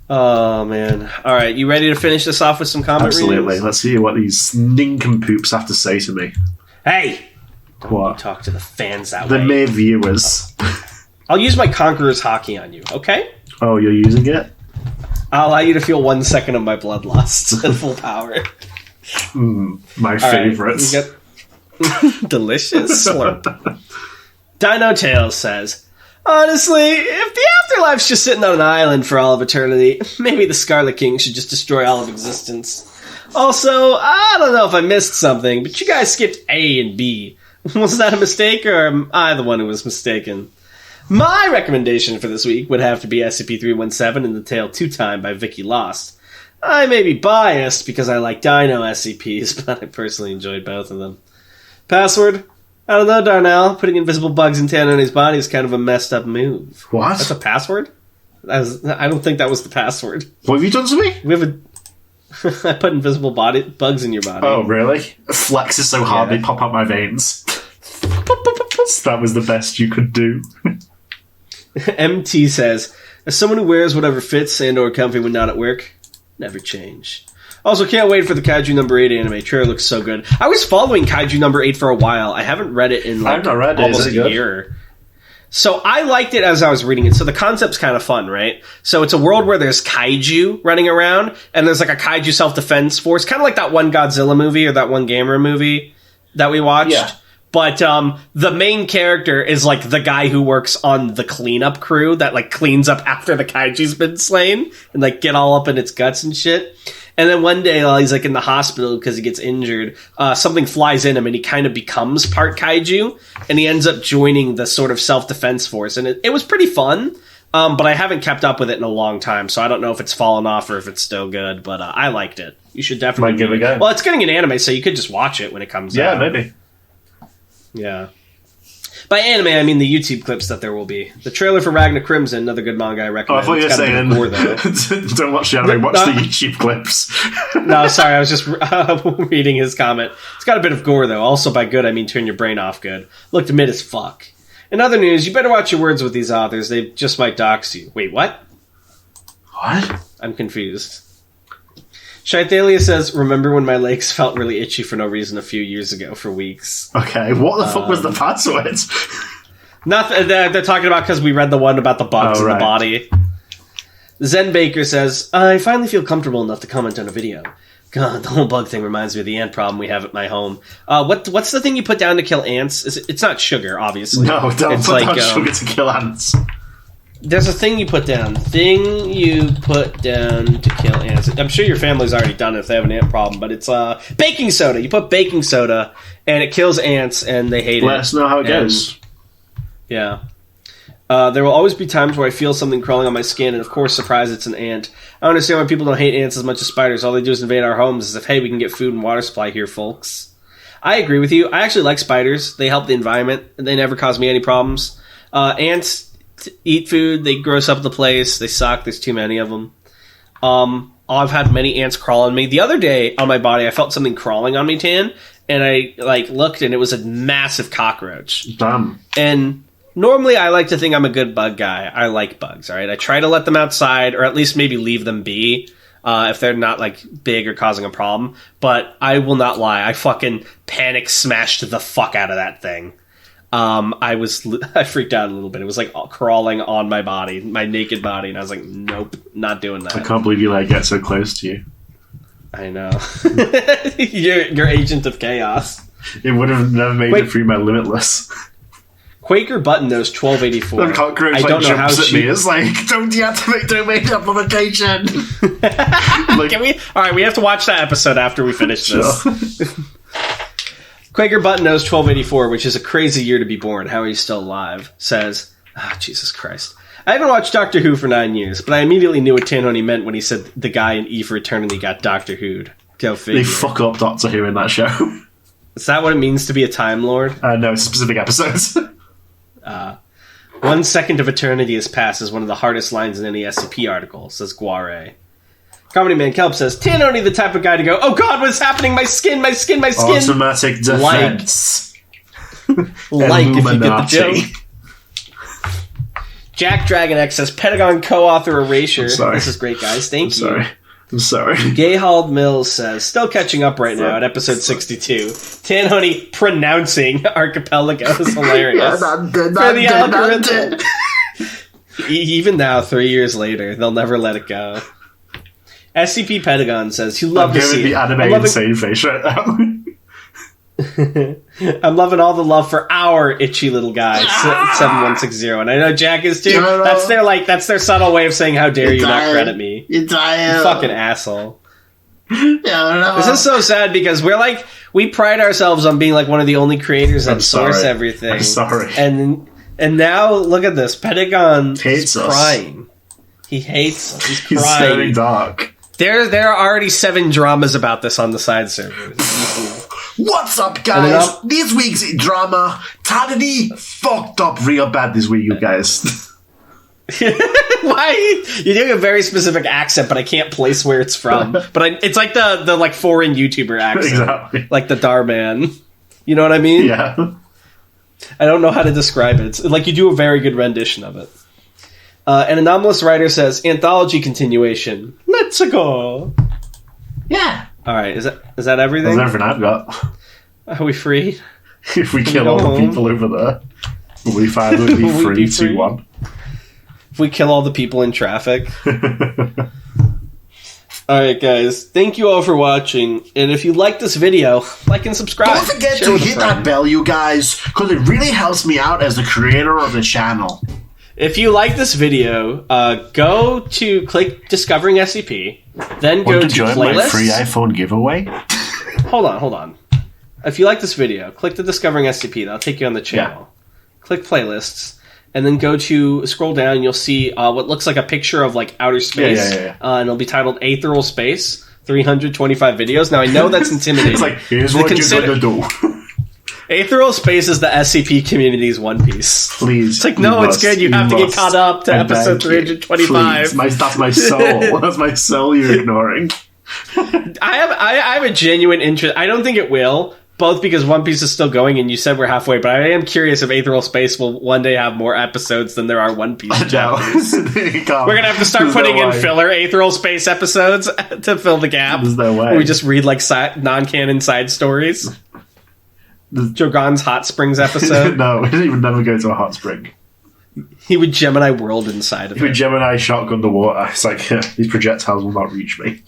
Oh, man. Alright, you ready to finish this off with some comment Absolutely. readings? Let's hear what these nincompoops have to say to me. Hey! What? Talk to the fans that The way. mere viewers. I'll use my Conqueror's Hockey on you, okay? Oh, you're using it? I'll allow you to feel 1 second of my bloodlust at full power. My favourites. Delicious slurp. Dino Tails says, honestly, if the afterlife's just sitting on an island for all of eternity, maybe the Scarlet King should just destroy all of existence. Also, I don't know if I missed something, but you guys skipped A and B. Was that a mistake, or am I the one who was mistaken? My recommendation for this week would have to be SCP-317 and the Tale 2 Time by Vicky Lost. I may be biased because I like Dino SCPs, but I personally enjoyed both of them. Password? I don't know, Darnell. Putting invisible bugs in Tanone's body is kind of a messed up move. What? That's a password? I don't think that was the password. What have you done to me? We have I put invisible bugs in your body. Oh, really? Flex is so hard they pop out my veins. That was the best you could do. MT says, as someone who wears whatever fits and or comfy when not at work, never change. Also, can't wait for the Kaiju number 8 anime. Trailer looks so good. I was following Kaiju number 8 for a while. I haven't read it in almost a year. So I liked it as I was reading it. So the concept's kind of fun, right? So it's a world where there's kaiju running around, and there's like a kaiju self-defense force, kind of like that one Godzilla movie or that one Gamera movie that we watched. Yeah. But the main character is like the guy who works on the cleanup crew that like cleans up after the kaiju's been slain and like get all up in its guts and shit. And then one day, while he's like in the hospital because he gets injured, something flies in him and he kind of becomes part kaiju, and he ends up joining the sort of self-defense force. And it was pretty fun, but I haven't kept up with it in a long time, so I don't know if it's fallen off or if it's still good, but I liked it. You should definitely might give it a go. Well, it's getting an anime, so you could just watch it when it comes out. Yeah, maybe. Yeah. By anime, I mean the YouTube clips that there will be. The trailer for Ragnar Crimson, another good manga I recommend. Oh, I thought you were saying, gore, though. don't watch the anime, watch the YouTube clips. No, sorry, I was just reading his comment. It's got a bit of gore, though. Also, by good, I mean turn your brain off good. Looked mid as fuck. In other news, you better watch your words with these authors. They just might dox you. Wait, what? What? I'm confused. Shaithalia says, remember when my legs felt really itchy for no reason a few years ago for weeks? Okay, what the fuck was the password? Nothing. They're talking about because we read the one about the bugs in the body. Zen Baker says, I finally feel comfortable enough to comment on a video. God, the whole bug thing reminds me of the ant problem we have at my home. What's the thing you put down to kill ants? It's not sugar, obviously. No, don't put down sugar to kill ants. There's a thing you put down. Thing you put down to kill ants. I'm sure your family's already done it if they have an ant problem, but it's baking soda. You put baking soda, and it kills ants, and they hate it. Let us know how it goes. Yeah. There will always be times where I feel something crawling on my skin, and of course, surprise, it's an ant. I don't understand why people don't hate ants as much as spiders. All they do is invade our homes as if, hey, we can get food and water supply here, folks. I agree with you. I actually like spiders. They help the environment, and they never cause me any problems. Ants eat food, they gross up the place, they suck, there's too many of them. I've had many ants crawl on me. The other day on my body, I felt something crawling on me, Tan, and I looked, and it was a massive cockroach. Damn. And normally I like to think I'm a good bug guy. I like bugs, alright? I try to let them outside, or at least maybe leave them be, if they're not big or causing a problem. But I will not lie, I fucking panic smashed the fuck out of that thing. I freaked out a little bit. It was crawling on my body, my naked body, and I was like, nope, not doing that. I can't believe you let it get so close to you. I know. You're agent of chaos. It would have never made it through my limitless. Quaker Buttonnose 1284. The cockroach jumps at me. It's don't deactivate domain application. Can we? All right, we have to watch that episode after we finish this. Quaker Buttonnose 1284, which is a crazy year to be born. How are you still alive? Says, Jesus Christ. I haven't watched Doctor Who for 9 years, but I immediately knew what Tanhoney meant when he said the guy in E for Eternity got Doctor Who'd. Go figure. They fuck up Doctor Who in that show. Is that what it means to be a Time Lord? No, it's specific episodes. 1 second of eternity has passed is one of the hardest lines in any SCP article, says Guare. Comedy Man Kelp says, Tanoni the type of guy to go, oh god, what's happening? My skin, my skin, my skin! Automatic defense. Like if you get the joke. Jack Dragon X says, Pentagon co-author Erasure. This is great, guys. Thank you. I'm sorry. Gayhald Mills says, still catching up right now at episode 62. Tanhoney pronouncing Archipelago is hilarious. For the algorithm. Even now, 3 years later, they'll never let it go. SCP Pentagon says, you love to see the anime insane face right now. I'm loving all the love for our itchy little guy, 7160, and I know Jack is too. That's their subtle way of saying, how dare you not credit me. You fucking asshole. This is so sad because we pride ourselves on being like one of the only creators that source everything. I'm sorry. And now look at this. Pentagon hates is crying. He hates us. He's crying. He's very dark. There are already 7 dramas about this on the side servers. What's up, guys? This week's drama, Tadity fucked up real bad this week, you guys. Why? You're doing a very specific accent, but I can't place where it's from. But it's like the like foreign YouTuber accent, exactly. Like the Darman. You know what I mean? Yeah. I don't know how to describe it. It's like you do a very good rendition of it. An anomalous writer says, anthology continuation. Let's go. Yeah. All right, is that everything? That's everything I've got. Are we free? If we kill all the people over there, will we finally be free 2-1? If we kill all the people in traffic. Alright guys, thank you all for watching, and if you like this video, like and subscribe. Don't forget to hit that bell, you guys, because it really helps me out as the creator of the channel. If you like this video, go to click Discovering SCP, then go to join playlists. My free iPhone giveaway? Hold on. If you like this video, click the Discovering SCP. That'll take you on the channel. Yeah. Click playlists, and then scroll down. You'll see what looks like a picture of like outer space, and it'll be titled Aetheral Space. 325 videos. Now I know that's intimidating. It's like, here's what you're gonna do. Aetheral Space is the SCP community's One Piece. Please. It's like, no, it's good. You have to get caught up to episode 325. That's my soul. That's my soul you're ignoring. I have a genuine interest. I don't think it will, both because One Piece is still going and you said we're halfway, but I am curious if Aetheral Space will one day have more episodes than there are One Piece chapters. We're going to have to start putting in filler Aetheral Space episodes to fill the gap. There's no way. We just read like non-canon side stories. Jogon's Hot Springs episode. No, he would never go to a hot spring. He would Gemini World inside of it. He would Gemini shotgun the water. It's like, these projectiles will not reach me.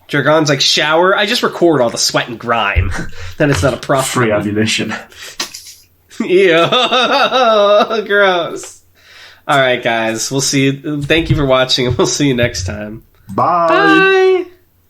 Jargon's like, shower? I just record all the sweat and grime. Then it's not a problem. Free ammunition. Ew. Gross. Alright, guys. We'll see you. Thank you for watching, and we'll see you next time. Bye. Bye.